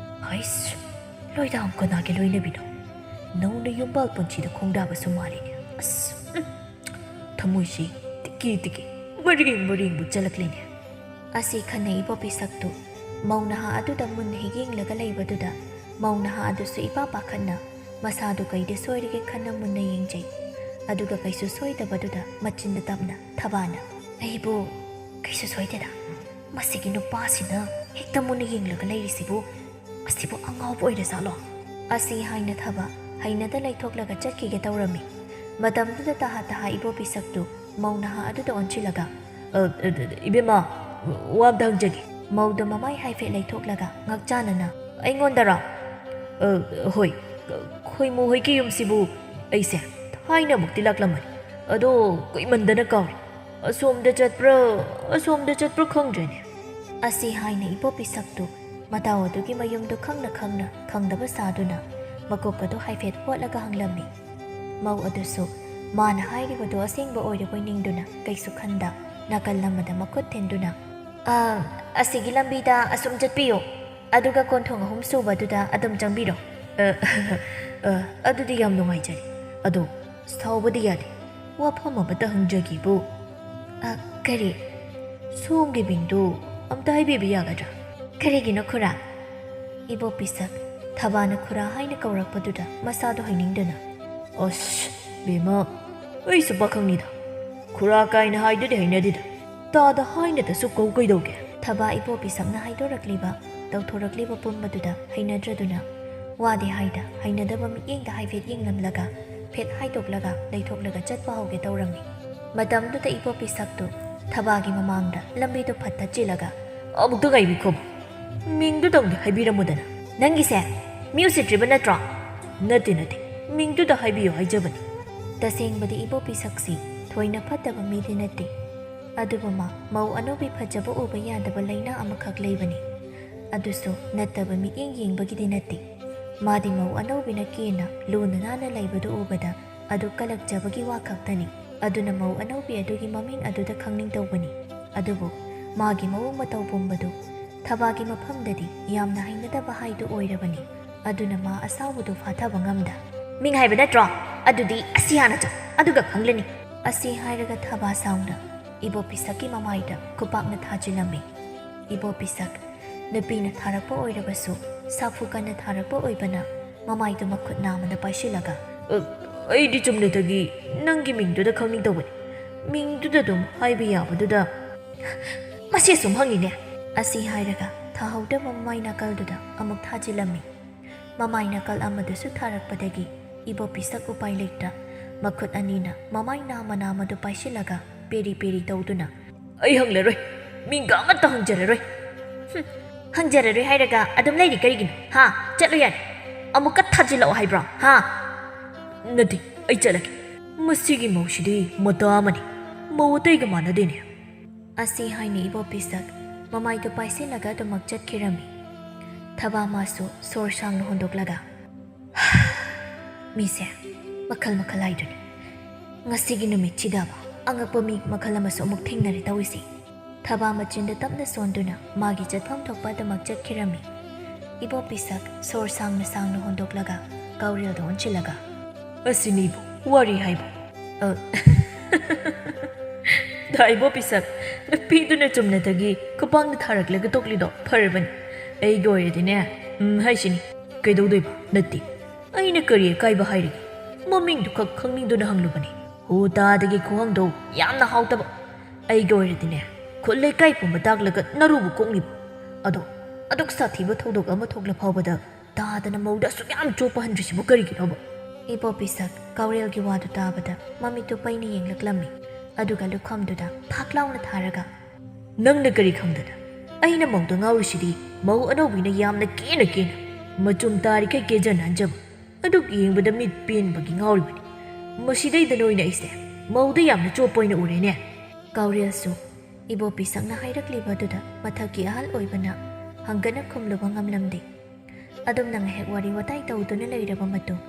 ꯍꯩꯁ ꯂꯣꯏꯗꯥꯡ ꯀꯅꯥꯒꯤ ꯂꯣꯏꯅꯕꯤꯅꯣ ꯅꯧꯅ ꯌꯨꯝꯕꯥꯜ ꯄꯨꯟꯁꯤꯗ ꯈꯣꯡꯗꯥꯕꯁꯨ ꯃꯥꯜꯂꯤꯅꯦ ꯑꯁ ꯊꯃꯣꯏꯁꯤ ꯇꯤꯀꯤ ꯃꯔꯤꯡꯕꯨ ꯆꯠꯂꯛꯂꯤꯅꯦ ꯑꯁꯤ ꯈꯟꯅ ꯏꯕꯣꯄꯤꯁꯛꯇꯨ ꯃꯧ ꯅꯍꯥ ꯑꯗꯨꯗ ꯃꯨꯟꯅ ꯍꯦꯛ ꯌꯦꯡꯂꯒ ꯂꯩꯕꯗꯨꯗ ꯃꯧ ꯅꯍꯥ ꯑꯗꯨꯁꯨ ꯏꯄꯥ ꯄꯥꯈꯠꯅ ꯃꯁꯥꯗꯨ ꯀꯩꯗ ꯁꯣꯏꯔꯒꯦ ꯈꯟꯅ ꯃꯨꯟꯅ ꯌꯦꯡꯖꯩ ꯑꯗꯨꯒ ꯀꯩꯁꯨ ꯁꯣꯏꯗꯕꯗꯨꯗ ꯃꯆꯤꯟꯗ ꯇꯞꯅ ꯊꯕꯥꯅ ꯑꯩꯕꯨ ꯀꯩꯁꯨ ꯁꯣꯏꯗꯦꯗ ꯃꯁꯤꯒꯤ ꯅꯨꯄꯥꯁꯤꯅ ꯍꯦꯛꯇ ꯃꯨꯟꯅ ꯌꯦꯡꯂꯒ ꯂꯩꯔꯤꯁꯤꯕꯨ ꯃꯁꯤꯕꯨ ꯑꯉꯥꯎꯕ ꯑꯣꯏꯔꯖꯥꯠꯂꯣ ꯑꯁꯤ ꯍꯥꯏꯅ ꯊꯕ ꯍꯩꯅꯗ ꯂꯩꯊꯣꯛꯂꯒ ꯆꯠꯈꯤꯒꯦ ꯇꯧꯔꯝꯃꯤ ꯃꯇꯝꯗꯨꯗ ꯇꯍꯥ ꯏꯕꯣꯄꯤꯁꯛꯇꯨ ꯃꯧ ꯅꯍꯥ ꯑꯗꯨꯗ ꯑꯣꯟꯁꯤꯜꯂꯒ ꯏꯕꯦꯝꯃ ꯋꯥ ꯑꯝꯇ ꯍꯪꯖꯒꯦ ꯃꯧꯗ ꯃꯃꯥꯏ ꯍꯥꯏꯐꯦꯠ ꯂꯩꯊꯣꯛꯂꯒ ꯉꯛꯆꯥꯅꯅ ꯑꯩꯉꯣꯟꯗꯔꯣ ꯍꯣꯏ ꯈꯣꯏꯃꯨ ꯍꯣꯏꯒꯤ ꯌꯨꯝꯁꯤꯕꯨ ꯑꯩꯁꯦ ꯊꯥꯏꯅꯃꯨꯛꯇꯤ ꯂꯥꯛꯂꯝꯕꯅꯤ ꯑꯗꯣ ꯀꯨꯏꯃꯟꯗꯅ ꯀꯥꯎꯔꯦ ꯑꯁꯣꯝꯗ ꯆꯠꯄ꯭ꯔꯥ ꯈꯪꯗ꯭ꯔꯦꯅꯦ ꯑꯁꯤ ꯍꯥꯏꯅ ꯏꯕꯣꯄꯤꯁꯛꯇꯨ ꯃꯇꯥꯎ ꯑꯗꯨꯒꯤ ꯃꯌꯨꯝꯗꯨ ꯈꯪꯅ ꯈꯪꯗꯕ ꯁꯥꯗꯨꯅ ꯃꯀꯣꯛ ꯑꯗꯨ ꯍꯥꯏꯐꯦꯠ ꯍꯣꯠꯂꯒ ꯍꯪꯂꯝꯃꯤ ꯃꯧ ꯑꯗꯨꯁꯨ ꯃꯥꯅ ꯍꯥꯏꯔꯤꯕꯗꯨ ꯑꯁꯦꯡꯕ ꯑꯣꯏꯔꯕꯣꯏ ꯅꯤꯡꯗꯨꯅ ꯀꯩꯁꯨ ꯈꯟꯗ ꯅꯥꯀꯜ ꯑꯃꯗ ꯃꯈꯨꯠ ꯊꯤꯟꯗꯨꯅ ꯑꯁꯤꯒꯤ ꯂꯝꯕꯤꯗ ꯑꯁꯨꯝ ꯆꯠꯄꯤꯌꯣ ꯑꯗꯨꯒ ꯀꯣꯟꯊꯣꯡ 3 ꯁꯨꯕꯗꯨꯗ ꯑꯗꯨꯝ ꯆꯪꯕꯤꯔꯣ ꯑꯗꯨꯗꯤ ꯌꯥꯝ ꯅꯨꯡꯉꯥꯏꯖꯔꯦ ꯑꯗꯣ ꯁꯥꯎꯕꯗꯤ ꯌꯥꯗꯦ ꯋꯥꯐꯝ ꯑꯃꯇ ꯍꯪꯖꯒꯤꯕꯨ ꯀꯔꯤ ꯁꯣꯝꯒꯤ ꯃꯤꯡꯗꯨ ꯑꯝꯇ ꯍꯥꯏꯕꯤꯕ ꯌꯥꯒꯗ꯭ꯔꯥ ꯀꯔꯤꯒꯤꯅꯣ ꯈꯨꯔꯥ ꯏꯕꯣꯄꯤꯁꯛ ꯊꯕꯥꯅ ꯈꯨꯔꯥ ꯍꯥꯏꯅ ꯀꯧꯔꯛꯄꯗꯨꯗ ꯃꯁꯥꯗꯣ ꯍꯩꯅꯤꯡꯗꯅ ꯑꯁ ꯕꯦꯝꯃ ꯑꯩꯁꯨ ꯄꯥꯈꯪꯅꯤꯗ ꯈꯨꯔꯥ ꯀꯥꯏꯅ ꯍꯥꯏꯗꯨꯗꯤ ꯍꯩꯅꯗꯦꯗ ꯇꯥꯗ ꯍꯥꯏꯅꯗꯁꯨ ꯀꯩꯗꯧꯒꯦ ꯊꯕꯥ ꯏꯕꯣꯄꯤꯁꯛꯅ ꯍꯥꯏꯗꯣꯔꯛꯂꯤꯕ ꯇꯧꯊꯣꯔꯛꯂꯤꯕ ꯄꯨꯝꯕꯗꯨꯗ ꯍꯩꯅꯗ꯭ꯔꯗꯨꯅ ꯋꯥꯗꯤ ꯍꯥꯏꯗ ꯍꯩꯅꯗꯕ ꯃꯤꯠꯌꯦꯡꯗ ꯍꯥꯏꯐꯦꯠ ꯌꯦꯡꯂꯝꯂꯒ ꯐꯦꯠ ꯍꯥꯏꯗꯣꯛꯂꯒ ꯂꯩꯊꯣꯛꯂꯒ ꯆꯠꯄ ꯍꯧꯒꯦ ꯇꯧꯔꯝꯃꯤ ꯃꯇꯝꯗꯨꯗ ꯏꯕꯣꯄꯤꯁꯛꯇꯨ ꯊꯕꯥꯒꯤ ꯃꯃꯥꯡꯗ ꯂꯝꯕꯤꯗꯨ ꯐꯠꯇ ꯆꯤꯜꯂꯒ ꯑꯃꯨꯛꯇ ꯉꯥꯏꯕꯤꯈꯣ ꯃꯤꯡꯗꯨꯗꯪꯗꯤ ꯍꯥꯏꯕꯤꯔꯝꯃꯨꯗꯅ ꯅꯪꯒꯤꯁꯦ ꯃꯤ ꯎꯁꯤꯠꯇ꯭ꯔꯤꯕ ꯅꯠꯇ꯭ꯔꯣ ꯅꯠꯇꯦ ꯃꯤꯡꯗꯨꯗ ꯍꯥꯏꯕꯤꯌꯨ ꯍꯥꯏꯖꯕꯅꯤ ꯇꯁꯦꯡꯕꯗꯤ ꯏꯕꯣꯄꯤꯁꯛꯁꯤ ꯊꯣꯏꯅ ꯐꯠꯇꯕ ꯃꯤꯗꯤ ꯅꯠꯇꯦ ꯑꯗꯨꯕꯨ ꯃꯥ ꯃꯧ ꯑꯅꯧꯕꯤ ꯐꯖꯕ ꯎꯕ ꯌꯥꯗꯕ ꯂꯩꯅꯥ ꯑꯃꯈꯛ ꯂꯩꯕꯅꯤ ꯑꯗꯨꯁꯨ ꯅꯠꯇꯕ ꯃꯤꯠꯌꯦꯡ ꯌꯦꯡꯕꯒꯤꯗꯤ ꯅꯠꯇꯦ ꯃꯥꯗꯤ ꯃꯧ ꯑꯅꯧꯕꯤꯅ ꯀꯦꯅ ꯂꯨꯅ ꯅꯥꯟꯅ ꯂꯩꯕꯗꯨ ꯎꯕꯗ ꯑꯗꯨ ꯀꯂꯛꯆꯕꯒꯤ ꯋꯥ ꯈꯛꯇꯅꯤ ꯑꯗꯨꯅ ꯃꯧ ꯑꯅꯧꯕꯤ ꯑꯗꯨꯒꯤ ꯃꯃꯤꯡ ꯑꯗꯨꯗ ꯈꯪꯅꯤꯡꯇꯧꯕꯅꯤ ꯑꯗꯨꯕꯨ ꯃꯥꯒꯤ ꯃꯑꯣꯡ ꯃꯇꯧ ꯄꯨꯝꯕꯗꯨ ꯊꯕꯥꯒꯤ ꯃꯐꯝꯗꯗꯤ ꯌꯥꯝꯅ ꯍꯩꯅꯗꯕ ꯍꯥꯏꯗꯨ ꯑꯣꯏꯔꯕꯅꯤ ꯑꯗꯨꯅ ꯃꯥ ꯑꯁꯥꯎꯕꯗꯨ ꯐꯥꯊꯕ ꯉꯝꯗ ꯃꯤꯡ ꯍꯥꯏꯕ ꯅꯠꯇ꯭ꯔꯣ ꯑꯗꯨꯗꯤ ꯑꯁꯤ ꯍꯥꯟꯅ ꯆꯠ ꯑꯗꯨꯒ ꯈꯪꯂꯅꯤ ꯑꯁꯤ ꯍꯥꯏꯔꯒ ꯊꯕꯥ ꯁꯥꯎꯅ ꯏꯕꯣꯄꯤꯁꯛꯀꯤ ꯃꯃꯥꯏꯗ ꯈꯨꯄꯥꯛꯅ ꯊꯥꯖꯤꯜꯂꯝꯃꯤ ꯏꯕꯣꯄꯤꯁꯛ ꯅꯨꯄꯤꯅ ꯊꯥꯔꯛꯄ ꯑꯣꯏꯔꯕꯁꯨ ꯁꯥꯐꯨ ꯀꯟꯅ ꯊꯥꯔꯛꯄ ꯑꯣꯏꯕꯅ ꯃꯃꯥꯏꯗꯨ ꯃꯈꯨꯠ ꯅꯥꯝꯃꯗ ꯄꯥꯏꯁꯤꯜꯂꯒ ꯑꯩꯗꯤ ꯆꯨꯝꯅꯗꯒꯤ ꯅꯪꯒꯤ ꯃꯤꯡꯗꯨꯗ ꯈꯪꯅꯤꯡꯇꯧꯕꯅꯤ ꯃꯤꯡꯗꯨꯗ ꯑꯗꯨꯝ ꯍꯥꯏꯕ ꯌꯥꯕꯗꯨꯗ ꯃꯁꯤ ꯁꯨꯝ ꯍꯪꯉꯤꯅꯦ ꯑꯁꯤ ꯍꯥꯏꯔꯒ ꯊꯥꯍꯧꯗꯕ ꯃꯃꯥꯏ ꯅꯥꯀꯜꯗꯨꯗ ꯑꯃꯨꯛ ꯊꯥꯖꯤꯜꯂꯝꯃꯤ ꯃꯃꯥꯏ ꯅꯥꯀꯜ ꯑꯃꯗꯨꯁꯨ ꯊꯥꯔꯛꯄꯗꯒꯤ ꯏꯕꯣꯄꯤꯁꯛ ꯎꯄꯥꯏ ꯂꯩꯇ ꯃꯈꯨꯠ ꯑꯅꯤꯅ ꯃꯃꯥꯏ ꯅꯥꯝꯃꯗꯨ ꯄꯥꯏꯁꯤꯜꯂꯒ ꯄꯦꯔꯤ ꯄꯦꯔꯤ ꯇꯧꯗꯨꯅ ꯑꯩ ꯍꯪꯂꯔꯣꯏ ꯃꯤꯡꯒ ꯑꯃꯠꯇ ꯍꯪꯖꯔꯔꯣꯏ ꯍꯪꯖꯔꯔꯣꯏ ꯍꯥꯏꯔꯒ ꯑꯗꯨꯝ ꯂꯩꯔꯤ ꯀꯔꯤꯒꯤꯅꯣ ꯍꯥ ꯆꯠꯂꯨ ꯌꯥꯔꯦ ꯑꯃꯨꯛꯀ ꯊꯥꯖꯤꯜꯂꯛꯑꯣ ꯍꯥꯏꯕ꯭ꯔꯣ ꯍꯥ ꯅꯠꯇꯦ ꯑꯩ ꯆꯠꯂꯒꯦ ꯃꯁꯤꯒꯤ ꯃꯧꯁꯤꯗꯤ ꯃꯇꯥ ꯑꯃꯅꯤ ꯃꯧ ꯑꯇꯩꯒ ꯃꯥꯟꯅꯗꯦꯅꯦ ꯑꯁꯤ ꯍꯥꯏꯅ ꯏꯕꯣꯄꯤꯁꯛ ꯃꯃꯥꯏꯗꯨ ꯄꯥꯏꯁꯤꯜꯂꯒ ꯑꯗꯨꯃꯛ ꯆꯠꯈꯤꯔꯝꯃꯤ ꯊꯕꯥ ꯃꯥꯁꯨ ꯁꯣꯔ ꯁꯥꯡꯅ ꯍꯣꯟꯗꯣꯛꯂꯒ ꯃꯤꯁꯦ ꯃꯈꯜ ꯃꯈꯜ ꯍꯥꯏꯗꯨꯅꯤ ꯉꯁꯤꯒꯤ ꯅꯨꯃꯤꯠꯁꯤꯗꯕ ꯑꯉꯛꯄ ꯃꯤ ꯃꯈꯜ ꯑꯃꯁꯨ ꯑꯃꯨꯛ ꯊꯦꯡꯅꯔꯦ ꯇꯧꯔꯤꯁꯤ ꯊꯕꯥ ꯃꯆꯤꯟꯗ ꯇꯞꯅ ꯁꯣꯟꯗꯨꯅ ꯃꯥꯒꯤ ꯆꯠꯐꯝ ꯊꯣꯛꯄ ꯑꯗꯨꯃꯛ ꯆꯠꯈꯤꯔꯝꯃꯤ ꯏꯕꯣꯄꯤꯁꯛ ꯁꯣꯔ ꯁꯥꯡꯅ ꯁꯥꯡꯅ ꯍꯣꯟꯗꯣꯛꯂꯒ ꯀꯧꯔꯦꯜꯗ ꯑꯣꯟꯁꯤꯜꯂꯒ ꯑꯁꯤꯅꯤꯕꯨ ꯋꯥꯔꯤ ꯍꯥꯏꯕ ꯗꯥ ꯏꯕꯣꯄꯤꯁꯛ ꯅꯨꯄꯤꯗꯨꯅ ꯆꯨꯝꯅꯗꯒꯤ ꯈꯨꯄꯥꯡꯗ ꯊꯥꯔꯛꯂꯒ ꯇꯣꯛꯂꯤꯗꯣ ꯐꯔꯕꯅꯤ ꯑꯩꯒꯤ ꯑꯣꯏꯔꯗꯤꯅꯦ ꯍꯥꯏꯁꯤꯅꯤ ꯀꯩꯗꯧꯗꯣꯏꯕ ꯅꯠꯇꯦ ꯑꯩꯅ ꯀꯔꯤ ꯑꯀꯥꯏꯕ ꯍꯥꯏꯔꯤꯒꯦ ꯃꯃꯤꯡꯗꯨ ꯈꯛ ꯈꯪꯅꯤꯡꯗꯨꯅ ꯍꯪꯂꯨꯕꯅꯤ ꯍꯣ ꯇꯥꯗꯒꯤ ꯈꯨꯍꯪꯗꯣ ꯌꯥꯝꯅ ꯍꯥꯎꯇꯕ ꯑꯩꯒꯤ ꯑꯣꯏꯔꯗꯤꯅꯦ ꯈꯨꯠ ꯂꯩꯀꯥꯏ ꯄꯨꯝꯕ ꯇꯥꯛꯂꯒ ꯅꯔꯨꯕꯨ ꯀꯣꯛꯂꯤꯕ ꯑꯗꯣ ꯑꯗꯨꯛ ꯁꯥꯊꯤꯕ ꯊꯧꯗꯣꯛ ꯑꯃ ꯊꯣꯛꯂ ꯐꯥꯎꯕꯗ ꯇꯥꯗꯅ ꯃꯧꯗ ꯑꯁꯨꯛ ꯌꯥꯝ ꯆꯣꯞꯄꯍꯟꯗ꯭ꯔꯤꯁꯤꯕꯨ ꯀꯔꯤꯒꯤꯅꯣꯕ ꯏꯕꯣꯄꯤꯁꯛ ꯀꯧꯔꯦꯜꯒꯤ ꯋꯥꯗꯨ ꯇꯥꯕꯗ ꯃꯃꯤꯠꯇꯨ ꯄꯩꯅ ꯌꯦꯡꯂꯛꯂꯝꯃꯤ ꯑꯗꯨꯒ ꯂꯨꯈꯝꯗꯨꯗ ꯐꯥꯛ ꯂꯥꯎꯅ ꯊꯥꯔꯒ ꯅꯪꯅ ꯀꯔꯤ ꯈꯪꯗꯅ ꯑꯩꯅ ꯃꯧꯗ ꯉꯥꯎꯔꯤꯁꯤꯗꯤ ꯃꯧ ꯑꯅꯧꯕꯤꯅ ꯌꯥꯝꯅ ꯀꯦꯅ ꯃꯆꯨꯝ ꯇꯥꯔꯤꯈꯩ ꯀꯦꯖꯅ ꯍꯟꯖꯕ ꯑꯗꯨꯛ ꯌꯦꯡꯕꯗ ꯃꯤꯠ ꯄꯦꯟꯕꯒꯤ ꯉꯥꯎꯔꯤꯕꯅꯤ ꯃꯁꯤꯗꯩꯗ ꯅꯣꯏꯅ ꯑꯩꯁꯦ ꯃꯧꯗ ꯌꯥꯝꯅ ꯆꯣꯞꯄ ꯑꯣꯏꯅ ꯎꯔꯦꯅꯦ ꯀꯧꯔꯦꯜꯁꯨ ꯏꯕꯣꯄꯤꯁꯛꯅ ꯍꯥꯏꯔꯛꯂꯤꯕꯗꯨꯗ ꯃꯊꯛꯀꯤ ꯑꯍꯜ ꯑꯣꯏꯕꯅ ꯍꯪꯒꯠꯅ ꯈꯨꯝꯂꯨꯕ ꯉꯝꯂꯝꯗꯦ ꯑꯗꯨꯝꯅ ꯉꯥꯏꯍꯥꯛ ꯋꯥꯔꯤ ꯋꯥꯇꯥꯏ ꯇꯧꯗꯨꯅ ꯂꯩꯔꯕ ꯃꯇꯨꯡ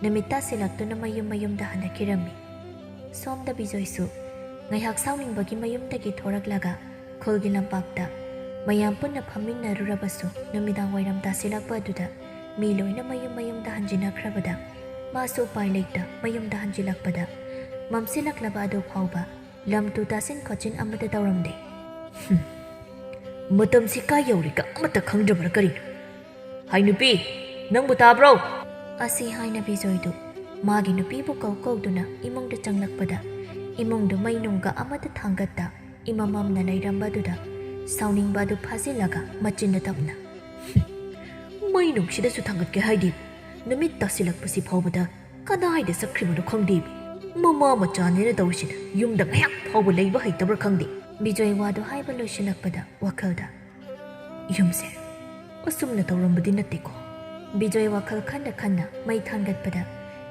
ꯅꯨꯃꯤꯠ ꯇꯥꯁꯤꯜꯂꯛꯇꯨꯅ ꯃꯌꯨꯝꯗ ꯍꯟꯅꯈꯤꯔꯝꯃꯤ ꯁꯣꯝꯗ ꯕꯤꯖꯣꯏꯁꯨ ꯉꯥꯏꯍꯥꯛ ꯁꯥꯎꯅꯤꯡꯕꯒꯤ ꯃꯌꯨꯝꯗꯒꯤ ꯊꯣꯔꯛꯂꯒ ꯈꯨꯜꯒꯤ ꯂꯝꯄꯥꯛꯇ ꯃꯌꯥꯝ ꯄꯨꯟꯅ ꯐꯝꯃꯤꯟꯅꯔꯨꯔꯕꯁꯨ ꯅꯨꯃꯤꯗꯥꯡ ꯋꯥꯏꯔꯝ ꯇꯥꯁꯤꯜꯂꯛꯄ ꯑꯗꯨꯗ ꯃꯤ ꯂꯣꯏꯅ ꯃꯌꯨꯝꯗ ꯍꯟꯖꯤꯟꯅꯈ꯭ꯔꯕꯗ ꯃꯥꯁꯨ ꯎꯄꯥꯏ ꯂꯩꯇ ꯃꯌꯨꯝꯗ ꯍꯟꯖꯤꯜꯂꯛꯄꯗ ꯃꯝꯁꯤꯜꯂꯛꯂꯕ ꯑꯗꯨ ꯐꯥꯎꯕ ꯂꯝ ꯇꯨ ꯇꯥꯁꯤꯟ ꯈꯣꯠꯆꯤꯟ ꯑꯃꯠꯇ ꯇꯧꯔꯝꯗꯦ ꯃꯇꯝꯁꯤ ꯀꯥꯏ ꯌꯧꯔꯤꯒ ꯑꯃꯠꯇ ꯈꯪꯗ꯭ꯔꯕ꯭ꯔꯥ ꯀꯔꯤꯅꯣ ꯍꯥꯏ ꯅꯨꯄꯤ ꯅꯪꯕꯨ ꯇꯥꯕ꯭ꯔꯣ ꯑꯁꯤ ꯍꯥꯏꯅ ꯕꯤꯖꯣꯏꯗꯨ ꯃꯥꯒꯤ ꯅꯨꯄꯤꯕꯨ ꯀꯧꯗꯨꯅ ꯏꯃꯨꯡꯗ ꯆꯪꯂꯛꯄꯗ ꯏꯃꯨꯡꯗꯨ ꯃꯩ ꯅꯨꯡꯒ ꯑꯃꯠꯇ ꯊꯥꯡꯒꯠꯇ ꯏꯃꯝꯃꯝꯅ ꯂꯩꯔꯝꯕꯗꯨꯗ ꯁꯥꯎꯅꯤꯡꯕ ꯑꯗꯨ ꯐꯥꯖꯤꯜꯂꯒ ꯃꯆꯤꯟꯗ ꯇꯞꯅ ꯃꯩ ꯅꯨꯡꯁꯤꯗꯁꯨ ꯊꯥꯡꯒꯠꯀꯦ ꯍꯥꯏꯗꯤ ꯅꯨꯃꯤꯠ ꯇꯥꯁꯤꯜꯂꯛꯄꯁꯤ ꯐꯥꯎꯕꯗ ꯀꯗꯥꯏꯗ ꯆꯠꯈ꯭ꯔꯤꯕꯅꯣ ꯈꯪꯗꯦꯕꯤ ꯃꯃꯥ ꯃꯆꯥꯅꯦꯅ ꯇꯧꯔꯤꯁꯤꯅ ꯌꯨꯝꯗ ꯉꯥꯏꯍꯥꯛ ꯐꯥꯎꯕ ꯂꯩꯕ ꯍꯩꯇꯕ꯭ꯔꯥ ꯈꯪꯗꯦ ꯕꯤꯖꯣꯏ ꯋꯥꯗꯨ ꯍꯥꯏꯕ ꯂꯣꯏꯁꯤꯜꯂꯛꯄꯗ ꯋꯥꯈꯜꯗ ꯌꯨꯝꯁꯦ ꯑꯁꯨꯝꯅ ꯇꯧꯔꯝꯕꯗꯤ ꯅꯠꯇꯦꯀꯣ ꯕꯤꯖꯣꯏ ꯋꯥꯈꯜ ꯈꯟꯅ ꯃꯩ ꯊꯥꯡꯒꯠꯄꯗ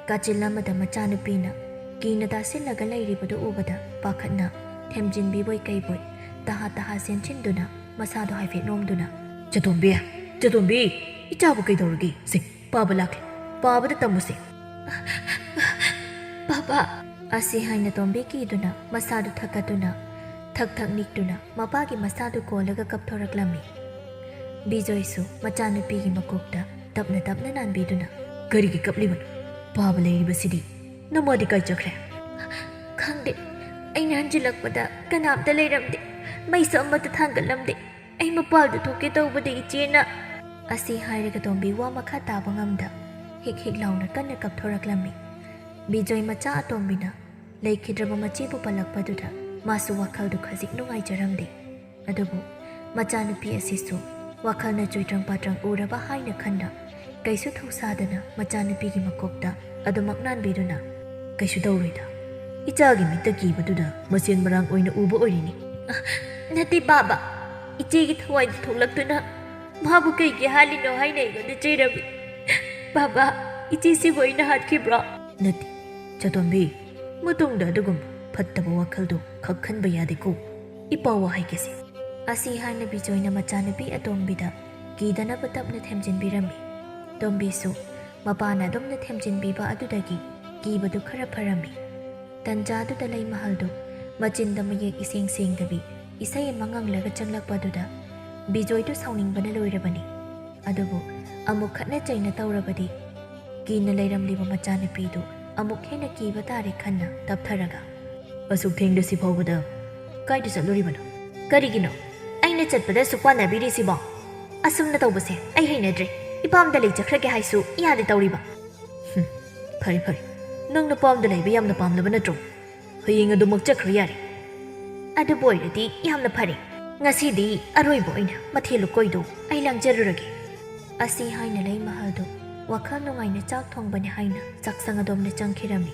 ꯀꯥꯆꯤꯜ ꯑꯃꯗ ꯃꯆꯥꯅꯨꯄꯤꯅ ꯀꯤꯅ ꯇꯥꯁꯤꯜꯂꯒ ꯂꯩꯔꯤꯕꯗꯨ ꯎꯕꯗ ꯄꯥꯈꯠꯅ ꯊꯦꯝꯖꯤꯟꯕꯤꯕꯣꯏ ꯀꯩꯕꯣꯏ ꯇꯍꯥ ꯆꯦꯟꯁꯤꯟꯗꯨꯅ ꯃꯁꯥꯗꯣ ꯍꯥꯏꯐꯦꯠ ꯅꯣꯝꯗꯨꯅ ꯆꯇꯣꯝꯕꯤ ꯏꯆꯥꯕꯨ ꯀꯩꯗꯧꯔꯒꯦ ꯁꯦ ꯄꯥꯕ ꯂꯥꯛꯂꯦ ꯄꯥꯕꯗ ꯇꯝꯃꯨꯁꯦ ꯄꯥꯄꯥ ꯑꯁꯤ ꯍꯥꯏꯅ ꯇꯣꯝꯕꯤ ꯀꯤꯗꯨꯅ ꯃꯁꯥꯗꯨ ꯊꯛꯀꯠꯇꯨꯅ ꯊꯛ ꯅꯤꯛꯇꯨꯅ ꯃꯄꯥꯒꯤ ꯃꯁꯥꯗꯨ ꯀꯣꯜꯂꯒ ꯀꯞꯊꯣꯔꯛꯂꯝꯃꯤ ꯕꯤꯖꯣꯏꯁꯨ ꯃꯆꯥꯅꯨꯄꯤꯒꯤ ꯃꯀꯣꯛꯇ ꯇꯞꯅ ꯅꯥꯟꯕꯤꯗꯨꯅ ꯀꯔꯤꯒꯤ ꯀꯞꯂꯤꯕꯅꯣ ꯄꯥꯕ ꯂꯩꯔꯤꯕꯁꯤꯗꯤ ꯅꯃꯥꯗꯤ ꯀꯥꯏ ꯆꯠꯈ꯭ꯔꯦ ꯈꯪꯗꯦ ꯑꯩꯅ ꯍꯟꯖꯤꯜꯂꯛꯄꯗ ꯀꯅꯥꯝꯇ ꯂꯩꯔꯝꯗꯦ ꯃꯩꯁꯨ ꯑꯃꯠꯇ ꯊꯥꯡꯒꯠꯂꯝꯗꯦ ꯑꯩ ꯃꯄꯥꯜꯗ ꯊꯣꯛꯀꯦ ꯇꯧꯕꯗ ꯏꯆꯦꯅ ꯑꯁꯤ ꯍꯥꯏꯔꯒ ꯇꯣꯝꯕꯤ ꯋꯥ ꯃꯈꯥ ꯇꯥꯕ ꯉꯝꯗ ꯍꯤꯛ ꯍꯤꯛ ꯂꯥꯎꯅ ꯀꯟꯅ ꯀꯞꯊꯣꯔꯛꯂꯝꯃꯤ꯫ ꯕꯤꯖꯣꯏ ꯃꯆꯥ ꯑꯇꯣꯝꯕꯤꯅ ꯂꯩꯈꯤꯗ꯭ꯔꯕ ꯃꯆꯦꯕꯨ ꯄꯜꯂꯛꯄꯗꯨꯗ ꯃꯥꯁꯨ ꯋꯥꯈꯜꯗꯨ ꯈꯖꯤꯛ ꯅꯨꯡꯉꯥꯏꯖꯔꯝꯗꯦ꯫ ꯑꯗꯨꯕꯨ ꯃꯆꯥꯅꯨꯄꯤ ꯑꯁꯤꯁꯨ ꯋꯥꯈꯜꯅ ꯆꯨꯏꯇ꯭ꯔꯪ ꯄꯥꯇ꯭ꯔꯪ ꯎꯔꯕ ꯍꯥꯏꯅ ꯈꯟꯅ ꯀꯩꯁꯨ ꯊꯧꯁꯥꯗꯅ ꯃꯆꯥꯅꯨꯄꯤꯒꯤ ꯃꯀꯣꯛꯇ ꯑꯗꯨꯃꯛ ꯅꯥꯟꯕꯤꯗꯨꯅ "ꯀꯩꯁꯨ ꯇꯧꯔꯣꯏꯗ, ꯏꯆꯥꯒꯤ ꯃꯤꯠꯇ ꯀꯤꯕꯗꯨꯗ ꯃꯁꯦꯟ ꯃꯔꯥꯡ ꯑꯣꯏꯅ ꯎꯕ ꯑꯣꯏꯔꯤꯅꯤ." ꯅꯠꯇꯦ ꯕꯥꯕꯥ, ꯏꯆꯦꯒꯤ ꯊꯋꯥꯏꯗ ꯊꯣꯛꯂꯛꯇꯨꯅ ꯃꯥꯕꯨ ꯀꯩꯒꯤ ꯍꯥꯠꯂꯤꯅꯣ ꯍꯥꯏꯅ ꯑꯩꯉꯣꯟꯗ ꯆꯩꯔꯝꯃꯤ꯫ ꯕꯥꯕꯥ, ꯏꯆꯦꯁꯤꯕꯨ ꯑꯩꯅ ꯍꯥꯠꯈꯤꯕ꯭ꯔꯣ? ꯅꯠꯇꯦ ꯆꯇꯣꯝꯕꯤ, ꯃꯇꯨꯡꯗ ꯑꯗꯨꯒꯨꯝꯕ ꯐꯠꯇꯕ ꯋꯥꯈꯜꯗꯣ ꯈꯛ ꯈꯟꯕ ꯌꯥꯗꯦꯀꯣ꯫ ꯏꯄꯥ ꯋꯥ ꯍꯥꯏꯒꯦꯁꯦ꯫ ꯑꯁꯤ ꯍꯥꯏꯅ ꯕꯤꯖꯣꯏꯅ ꯃꯆꯥꯅꯨꯄꯤ ꯑꯇꯣꯝꯕꯤꯗ ꯀꯤꯗꯅꯕ ꯇꯞꯅ ꯊꯦꯝꯖꯤꯟꯕꯤꯔꯝꯃꯤ꯫ ꯇꯣꯝꯕꯤꯁꯨ ꯃꯄꯥꯅ ꯑꯗꯨꯝꯅ ꯊꯦꯝꯖꯤꯟꯕꯤꯕ ꯑꯗꯨꯗꯒꯤ ꯀꯤꯕꯗꯨ ꯈꯔ ꯐꯔꯝꯃꯤ꯫ ꯇꯟꯖꯥꯗꯨꯗ ꯂꯩꯃꯍꯜꯗꯨ ꯃꯆꯤꯟꯗ ꯃꯌꯦꯛ ꯏꯁꯦꯡ ꯁꯦꯡꯗꯕꯤ ꯏꯁꯩ ꯑꯃ ꯉꯪꯂꯒ ꯆꯪꯂꯛꯄꯗꯨꯗ ꯕꯤꯖꯣꯏꯗꯨ ꯁꯥꯎꯅꯤꯡꯕꯅ ꯂꯣꯏꯔꯕꯅꯤ꯫ ꯑꯗꯨꯕꯨ ꯑꯃꯨꯛ ꯈꯠꯅ ꯆꯩꯅ ꯇꯧꯔꯕꯗꯤ ꯀꯤꯅ ꯂꯩꯔꯝꯂꯤꯕ ꯃꯆꯥꯅꯨꯄꯤꯗꯨ ꯑꯃꯨꯛ ꯍꯦꯟꯅ ꯀꯤꯕ ꯇꯥꯔꯦ ꯈꯟꯅ ꯇꯞꯊꯔꯒ "ꯑꯁꯨꯛ ꯊꯦꯡꯗꯁꯤ ꯐꯥꯎꯕꯗ ꯀꯥꯏꯗ ꯆꯠꯂꯨꯔꯤꯕꯅꯣ?" "ꯀꯔꯤꯒꯤꯅꯣ ꯑꯩꯅ ꯆꯠꯄꯗ ꯁꯨꯛ ꯄꯥꯟꯅꯕꯤꯔꯤꯁꯤꯕꯣ? ꯑꯁꯨꯝꯅ ꯇꯧꯕꯁꯦ ꯑꯩ ꯍꯩꯅꯗ꯭ꯔꯦ꯫ ꯏꯄꯥꯝꯗ ꯂꯩꯖꯈ꯭ꯔꯒꯦ ꯍꯥꯏꯁꯨ ꯌꯥꯗꯦ ꯇꯧꯔꯤꯕ." ꯐꯔꯦ ꯐꯔꯦ, ꯅꯪꯅ ꯄꯥꯝꯗ ꯂꯩꯕ ꯌꯥꯝꯅ ꯄꯥꯝꯂꯕ ꯅꯠꯇ꯭ꯔꯣ? ꯍꯌꯦꯡ ꯑꯗꯨꯃꯛ ꯆꯠꯈ꯭ꯔ ꯌꯥꯔꯦ꯫ "ꯑꯗꯨꯕꯨ ꯑꯣꯏꯔꯗꯤ ꯌꯥꯝꯅ ꯐꯔꯦ꯫ ꯉꯁꯤꯗꯤ ꯑꯔꯣꯏꯕ ꯑꯣꯏꯅ ꯃꯊꯦꯜ ꯂꯨꯀꯣꯏꯗꯣ ꯑꯩ ꯂꯥꯡꯖꯔꯨꯔꯒꯦ." ꯑꯁꯤ ꯍꯥꯏꯅ ꯂꯩꯃꯍꯜꯗꯨ ꯋꯥꯈꯜ ꯅꯨꯡꯉꯥꯏꯅ ꯆꯥꯛ ꯊꯣꯡꯕꯅꯤ ꯍꯥꯏꯅ ꯆꯥꯛꯁꯪ ꯑꯗꯣꯝꯗ ꯆꯪꯈꯤꯔꯝꯃꯤ꯫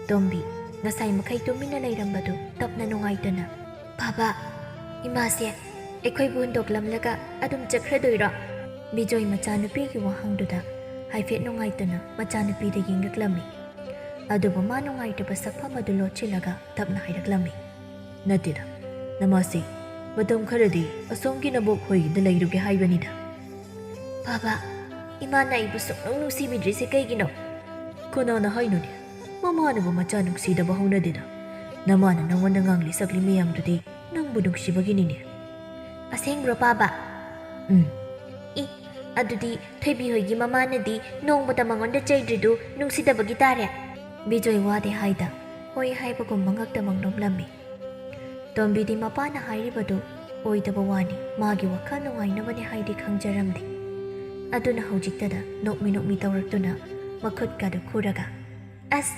ꯇꯣꯝꯕꯤ ꯉꯁꯥꯏ ꯃꯈꯩ ꯇꯨꯃꯤꯟꯅ ꯂꯩꯔꯝꯕꯗꯨ ꯇꯞꯅ ꯅꯨꯡꯉꯥꯏꯇꯅ "ꯕꯥꯕꯥ, ꯏꯃꯥꯁꯦ ꯑꯩꯈꯣꯏꯕꯨ ꯍꯨꯟꯗꯣꯛꯂꯝꯂꯒ ꯑꯗꯨꯝ ꯆꯠꯈ꯭ꯔꯗꯣꯏꯔꯣ?" ꯕꯤꯖꯣꯏ ꯃꯆꯥꯅꯨꯄꯤꯒꯤ ꯋꯥꯍꯪꯗꯨꯗ ꯍꯥꯏꯐꯦꯠ ꯅꯨꯡꯉꯥꯏꯇꯅ ꯃꯆꯥꯅꯨꯄꯤꯗ ꯌꯦꯡꯂꯛꯂꯝꯃꯤ꯫ ꯑꯗꯨꯕꯨ ꯃꯥ ꯅꯨꯡꯉꯥꯏꯇꯕ ꯁꯛꯐꯝ ꯑꯗꯨ ꯂꯣꯠꯁꯤꯜꯂꯒ ꯇꯞꯅ ꯍꯥꯏꯔꯛꯂꯝꯃꯤ꯫ "ꯅꯠꯇꯦꯗ, ꯅꯃꯥꯁꯦ ꯃꯇꯝ ꯈꯔꯗꯤ ꯑꯁꯣꯝꯒꯤ ꯅꯕꯣꯛ ꯍꯣꯏꯒꯤꯗ ꯂꯩꯔꯨꯒꯦ ꯍꯥꯏꯕꯅꯤꯗ." "ꯕꯥꯕꯥ, ꯏꯃꯥꯅ ꯑꯩꯕꯨ ꯁꯨꯡꯅꯨꯡ ꯅꯨꯡꯁꯤꯕꯤꯗ꯭ꯔꯤꯁꯦ ꯀꯩꯒꯤꯅꯣ?" "ꯀꯅꯥꯅ ꯍꯥꯏꯅꯣꯅꯦ? ꯃꯃꯥꯅꯕꯨ ꯃꯆꯥ ꯅꯨꯡꯁꯤꯗꯕ ꯍꯧꯅꯗꯦꯗ꯫ ꯅꯃꯥꯅ ꯅꯪꯉꯣꯟꯗ ꯉꯥꯡꯂꯤ ꯁꯛꯂꯤ ꯃꯌꯥꯝꯗꯨꯗꯤ ꯅꯪꯕꯨ ꯅꯨꯡꯁꯤꯕꯒꯤꯅꯤꯅꯦ." "ꯑꯁꯦꯡꯕ꯭ꯔꯣ ꯕꯥꯕꯥ?" ꯑꯗꯨꯗꯤ ꯊꯣꯏꯕꯤ ꯍꯣꯏꯒꯤ ꯃꯃꯥꯅꯗꯤ ꯅꯣꯡꯃꯇ ꯃꯉꯣꯟꯗ ꯆꯩꯗ꯭ꯔꯤꯗꯨ ꯅꯨꯡꯁꯤꯗꯕꯒꯤ ꯇꯥꯔꯦ." ꯕꯤꯖꯣꯏ ꯋꯥꯗꯦ ꯍꯥꯏꯗ ꯍꯣꯏ ꯍꯥꯏꯕꯒꯨꯝꯕ ꯉꯛꯇꯃꯛ ꯅꯣꯛꯂꯝꯃꯤ꯫ ꯇꯣꯝꯕꯤꯗꯤ ꯃꯄꯥꯅ ꯍꯥꯏꯔꯤꯕꯗꯨ ꯑꯣꯏꯗꯕ ꯋꯥꯅꯤ ꯃꯥꯒꯤ ꯋꯥꯈꯜ ꯅꯨꯡꯉꯥꯏꯅꯕꯅꯤ ꯍꯥꯏꯗꯤ ꯈꯪꯖꯔꯝꯗꯦ꯫ ꯑꯗꯨꯅ ꯍꯧꯖꯤꯛꯇꯗ ꯅꯣꯛꯃꯤ ꯅꯣꯛꯃꯤ ꯇꯧꯔꯛꯇꯨꯅ ꯃꯈꯨꯠꯀꯗꯨ ꯈꯨꯔꯒ "ꯑꯁ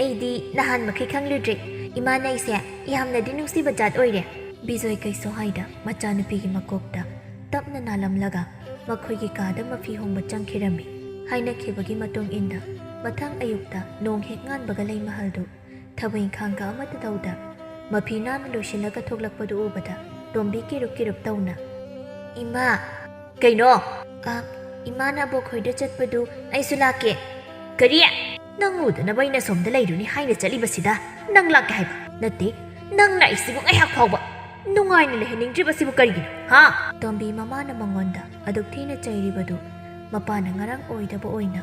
ꯑꯩꯗꯤ ꯅꯍꯥꯟ ꯃꯈꯩ ꯈꯪꯂꯨꯗ꯭ꯔꯦ ꯏꯃꯥꯅ ꯑꯩꯁꯦ ꯌꯥꯝꯅꯗꯤ ꯅꯨꯡꯁꯤꯕ ꯖꯥꯠ ꯑꯣꯏꯔꯦ." ꯕꯤꯖꯣꯏ ꯀꯩꯁꯨ ꯍꯥꯏꯗ ꯃꯆꯥꯅꯨꯄꯤꯒꯤ ꯃꯀꯣꯛꯇ ꯇꯞꯅ ꯅꯥꯜꯂꯝꯂꯒ ꯃꯈꯣꯏꯒꯤ ꯀꯥꯗ ꯃꯐꯤ ꯍꯣꯡꯕ ꯆꯪꯈꯤꯔꯝꯃꯤ꯫ ꯍꯥꯏꯅꯈꯤꯕꯒꯤ ꯃꯇꯨꯡ ꯏꯟꯅ ꯃꯊꯪ ꯑꯌꯨꯛꯇ ꯅꯣꯡ ꯍꯦꯛ ꯉꯥꯟꯕꯒ ꯂꯩꯃꯍꯜꯗꯨ ꯊꯕꯛ ꯏꯪꯈꯥꯡꯒ ꯑꯃꯠꯇ ꯇꯧꯗ ꯃꯐꯤ ꯅꯥꯟꯅ ꯂꯣꯏꯁꯤꯜꯂꯒ ꯊꯣꯛꯂꯛꯄꯗꯨ ꯎꯕꯗ ꯇꯣꯝꯕꯤ ꯀꯤꯔꯨꯞ ꯀꯤꯔꯨꯞ ꯇꯧꯅ "ꯏꯃꯥ." "ꯀꯩꯅꯣ?" "ꯏꯃꯥꯅ ꯑꯕꯣꯛ ꯍꯣꯏꯗ ꯆꯠꯄꯗꯨ ꯑꯩꯁꯨ ꯂꯥꯛꯀꯦ." "ꯀꯔꯤ? ꯅꯪ ꯎꯗꯅꯕ ꯑꯩꯅ ꯁꯣꯝꯗ ꯂꯩꯔꯨꯅꯤ ꯍꯥꯏꯅ ꯆꯠꯂꯤꯕꯁꯤꯗ ꯅꯪ ꯂꯥꯛꯀꯦ ꯍꯥꯏꯕ? ꯅꯠꯇꯦ, ꯅꯪꯅ ꯑꯩꯁꯤꯕꯨ ꯉꯥꯏꯍꯥꯛ ꯐꯥꯎꯕ ꯅꯨꯡꯉꯥꯏꯅ ꯂꯩꯍꯟꯅꯤꯡꯗ꯭ꯔꯤꯕꯁꯤꯕꯨ ꯀꯔꯤꯒꯤꯅꯣ, ꯍꯥ?" ꯇꯣꯝꯕꯤ ꯃꯃꯥꯅ ꯃꯉꯣꯟꯗ ꯑꯗꯨꯛ ꯊꯤꯅ ꯆꯩꯔꯤꯕꯗꯨ ꯃꯄꯥꯅ ꯉꯔꯥꯡ ꯑꯣꯏꯗꯕ ꯑꯣꯏꯅ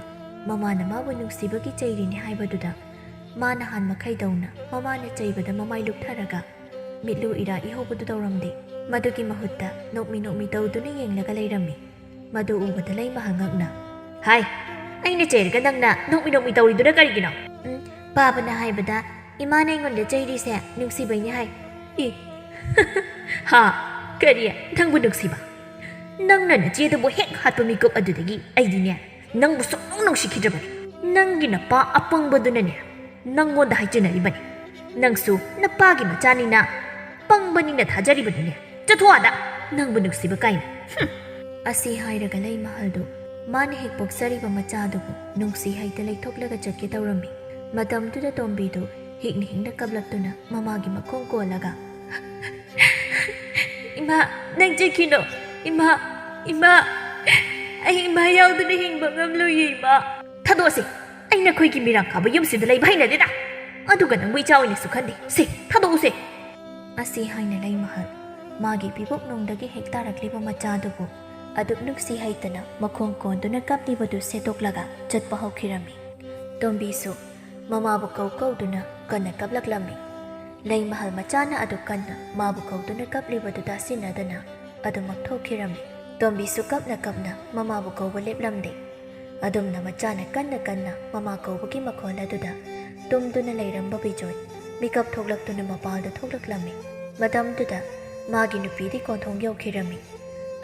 ꯃꯃꯥꯅ ꯃꯥꯕꯨ ꯅꯨꯡꯁꯤꯕꯒꯤ ꯆꯩꯔꯤꯅꯤ ꯍꯥꯏꯕꯗꯨꯗ ꯃꯥ ꯅꯍꯥꯟ ꯃꯈꯩꯗꯧꯅ ꯃꯃꯥꯅ ꯆꯩꯕꯗ ꯃꯃꯥꯏ ꯂꯨꯞꯊꯔꯒ ಮಿꯠಲು ಇರಾ ಇಹೋಬದು ತೌರಮ್ದೆ ಮದುಗಿ ಮಹುತ್ತ ನೋಕ್ಮಿ ನೋಕ್ಮಿ ತೌದುನ ಯೆಂಗ್ಲಗ ಲೈರಮ್ಮಿ ಮದು ಉಬದ ಲೈ ಮಹಂಗಕ್ನ ಹಾಯ್ ಐನ ಚೇರ್ಗ ನಂಗ್ನ ನೋಕ್ಮಿ ನೋಕ್ಮಿ ತೌರಿದುನ ಕರಿಗಿನೋ ಪಾಪನ ಹಾಯ್ಬದ ಇಮಾನ ಇಂಗೊಂde ಚೈರಿಸೆ ನುಕ್ಸಿಬೈನಿ ಹಾಯ್ ಇ ಹಾ ಕರಿಯ ನಂಗು ನುಕ್ಸಿಬ ನಂಗ್ನ ನಚೇದಬು ಹೆಕ್ ಹಾತ್ಪ ಮಿಕಪ್ ಅದುದಗಿ ಐದಿನೆ ನಂಗು ಸುಕ್ನು ನುಕ್ಸಿಖಿದ್ರಬನಿ ನಂಗಿನ ಪಾ ಅಪಂಗ್ಬದುನನೆ ನಂಗೊಂದ ಹೈಚನರಿಬನಿ ನಂಗ್ಸು ನಪ್ಪಾಗಿ ಮಚಾನಿನ ಪಂಗ್ಬನಿನ ಥಾಜರಿಬನಿನೆ ಚಥುವಾದ ನಂಗು ನುಕ್ಸಿಬ ಕಾಯಿನ ಅಸಿ ಹಾಯ್ರಗ ಲೈ ಮಹಲ್ದು ಮಾನ ಹೆಕ್ ಪೊಕ್ಸರಿಬ ಮಚಾದುಬು ನುಕ್ಸಿ ಹೈತ ಲೈಥೋಕ್ಲಗ ಚಕ್ಕೆ ತೌರಮ್ಮಿ ಮತಂತುದ ತೊಂಬಿದು ಹಿಗ್ನ ಹಿಂಗ್ನ ಕಬ್ಲಕ್ತುನ ಮಮಾಗಿ ಮಖೋಂಗ್ ಕೋಲಗ ಇಮಾ ನಂಗ್ ಚಕ್ಕಿನೋ ಇಮಾ ಇಮಾ ಐ ಇಮಾ ಯಾವ್ದನ ಹಿಂಗ್ಬ ngамಲುಯಿ ಇಮಾ ಥಾದೋಸಿ ಐನ ಖೊಯ್ಗಿ ಮಿರಾಂಗ್ ಖಾಬ ಯುಮ್ಸಿದ ಲೈ ಭೈನದೆದ ಅದುಗ ನಂಗ್ ಚಾವಿನಸು ಖಂದೆ ಸೆ ಥಾದೋಸೆ ಅಸಿ ಹೈನ ಲೈ ಮಹಲ್ ಮಾಗಿ ಪಿಬೊಕ್ ನೊಂಗ್ದಗಿ ಹೆಕ್ ತಾರಕ್ಲಿಬ ಮಚಾದುಬು ಅದುಕ್ ನುಕ್ಸಿ ಹೈತನ ಮಖೋಂಗ್ ಕೊಂದುನ ಕಪ್ಲಿಬದು ಸೆತೋಕ್ಲಗ ಚತ್ಪ ಹೌಖಿರಮ್ಮಿ ತೊಂಬೀಸು ಮಮಾಬು ಕೌಕೌದುನ ಕನ್ನ ಕಬ್ಲಕ್ಲಮ್ಮಿ ಲೈ ಮಹಲ್ ಮಚಾನ ಅದು ಕನ್ನ ಮಾಬು ಕೌದುನ ಕಪ್ಲಿಬದು ದಾಸಿನದನ ಅದು ಮಕ್ಥೋಖಿರಮ್ಮಿ ತೊಂಬೀಸು ಕಪ್ನ ಕಪ್ನ ಮಮಾಬು ಕೌಬ ಲೆಪ್ಲಮ್ದೆ ಅದುಮ್ನ ಮಚಾನ ಕನ್ನ ಕನ್ನ ಮಮಾ ಕೌಬಗಿ ಮಖೋಲದುದ ತುಮ್ದುನ ಲೈರಂಬ ಬಿಜೋಯ್ ಮಿಕಪ್ ಥೋಗ್ಲಕ್ತುನ ಮಪಾಲ್ದ ಥೋಗ್ಲಕ್ಲಮ್ಮಿ ಮತಂದುದ ಮಾಗಿ ನುಪೀದಿ ಕೊಂಥೋಂಗ್ ಯೌಖಿರಮ್ಮಿ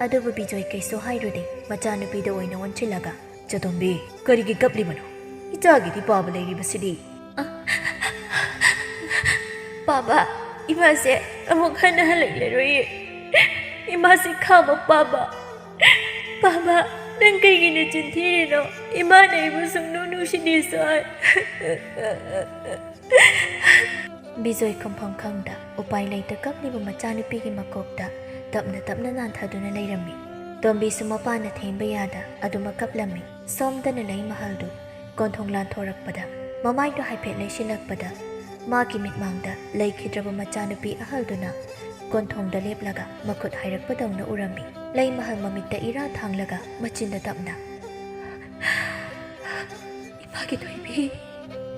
ꯑꯗꯨꯕꯨ ꯕꯤꯖꯣꯏ ꯀꯩꯁꯨ ꯍꯥꯏꯔꯨꯗꯦ ꯃꯆꯥꯅꯨꯄꯤꯗ ꯑꯣꯏꯅ ꯑꯣꯟꯁꯤꯜꯂꯒ ꯆꯇꯣꯝꯕꯤ ꯀꯔꯤꯒꯤ ꯀꯞꯂꯤꯕꯅꯣ ꯏꯆꯥꯒꯤꯗꯤ ꯄꯥꯕ ꯂꯩꯔꯤꯕꯁꯤꯗꯤ ꯄꯥꯕ ꯏꯃꯥꯁꯦ ꯑꯃꯨꯛ ꯍꯟꯅ ꯍꯜꯂꯛꯂꯔꯣꯏꯌꯦ ꯏꯃꯥꯁꯦ ꯈꯥꯝꯃ ꯄꯥꯕ ꯅꯪ ꯀꯩꯒꯤꯅ ꯆꯤꯟꯊꯤꯔꯤꯅꯣ ꯏꯃꯥꯅ ꯑꯩꯕꯨ ꯁꯨꯡꯅꯨꯡ ꯅꯨꯡꯁꯤꯗꯦꯁꯨ ꯍꯥꯏ ꯕꯤꯖꯣꯏ ꯈꯨꯝꯐꯝ ꯈꯪꯗ ꯎꯄꯥꯏ ꯂꯩꯇ ꯀꯞꯂꯤꯕ ꯃꯆꯥꯅꯨꯄꯤꯒꯤ ꯃꯀꯣꯛꯇ ꯇꯞꯅ ꯇꯞꯅ ꯅꯥꯟꯊꯗꯨꯅ ꯂꯩꯔꯝꯃꯤ ꯇꯣꯝꯕꯤꯁꯨ ꯃꯄꯥꯅ ꯊꯦꯝꯕ ꯌꯥꯗ ꯑꯗꯨꯃꯛ ꯀꯞꯂꯝꯃꯤ ꯁꯣꯝꯗꯅ ꯂꯩ ꯃꯍꯜꯗꯨ ꯀꯣꯟꯊꯣꯡ ꯂꯥꯟꯊꯣꯔꯛꯄꯗ ꯃꯃꯥꯏꯗꯨ ꯍꯥꯏꯐꯦꯠ ꯂꯩꯁꯤꯜꯂꯛꯄꯗ ꯃꯥꯒꯤ ꯃꯤꯠꯃꯥꯡꯗ ꯂꯩꯈꯤꯗ꯭ꯔꯕ ꯃꯆꯥꯅꯨꯄꯤ ꯑꯍꯜꯗꯨꯅ ꯀꯣꯟꯊꯣꯡꯗ ꯂꯦꯞꯂꯒ ꯃꯈꯨꯠ ꯍꯥꯏꯔꯛꯄꯗꯧꯅ ꯎꯔꯝꯃꯤ ꯂꯩ ꯃꯍꯜ ꯃꯃꯤꯠꯇ ꯏꯔꯥ ꯊꯥꯡꯂꯒ ꯃꯆꯤꯟꯗ ꯇꯞꯅ ꯏꯃꯥꯒꯤ ꯊꯣꯏꯕꯤ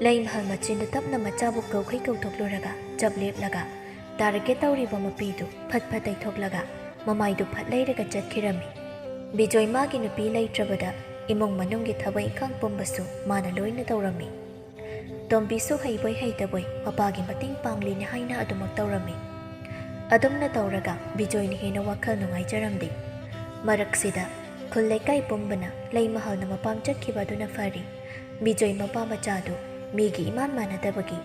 ꯂꯩ ꯃꯍꯜ ꯃꯆꯤꯟꯗ ꯇꯞꯅ ꯃꯆꯥꯕꯨ ꯀꯧꯈꯩ ꯀꯧꯊꯣꯛꯂꯨꯔꯒ ꯆꯞ ꯂꯦꯞꯂꯒ ꯇꯥꯔꯒꯦ ꯇꯧꯔꯤꯕ ꯃꯄꯤꯗꯨ ꯐꯠ ꯐꯠ ꯇꯩꯊꯣꯛꯂꯒ ꯃꯃꯥꯏꯗꯨ ꯐꯠ ꯂꯩꯔꯒ ꯆꯠꯈꯤꯔꯝꯃꯤ ꯕꯤꯖꯣꯏ ꯃꯥꯒꯤ ꯅꯨꯄꯤ ꯂꯩꯇ꯭ꯔꯕꯗ ꯏꯃꯨꯡ ꯃꯅꯨꯡꯒꯤ ꯊꯕꯛ ꯏꯪꯈꯥꯡ ꯄꯨꯝꯕꯁꯨ ꯃꯥꯅ ꯂꯣꯏꯅ ꯇꯧꯔꯝꯃꯤ ꯇꯣꯝꯕꯤꯁꯨ ꯍꯩꯕꯣꯏ ꯍꯩꯇꯕꯣꯏ ꯃꯄꯥꯒꯤ ꯃꯇꯦꯡ ꯄꯥꯡꯂꯤꯅꯤ ꯍꯥꯏꯅ ꯑꯗꯨꯃꯛ ꯇꯧꯔꯝꯃꯤ ꯑꯗꯨꯝꯅ ꯇꯧꯔꯒ ꯕꯤꯖꯣꯏꯅ ꯍꯦꯟꯅ ꯋꯥꯈꯜ ꯅꯨꯡꯉꯥꯏꯖꯔꯝꯗꯦ ꯃꯔꯛꯁꯤꯗ ꯈꯨꯜ ꯂꯩꯀꯥꯏ ꯄꯨꯝꯕꯅ ꯂꯩ ꯃꯍꯜꯅ ꯃꯄꯥꯝ ꯆꯠꯈꯤꯕ ꯑꯗꯨꯅ ꯐꯔꯤ ꯕꯤꯖꯣꯏ ꯃꯄꯥ ꯃꯆꯥꯗꯨ ꯃꯤꯒꯤ ꯏꯃꯥꯟ ꯃꯥꯟꯅꯗꯕꯒꯤ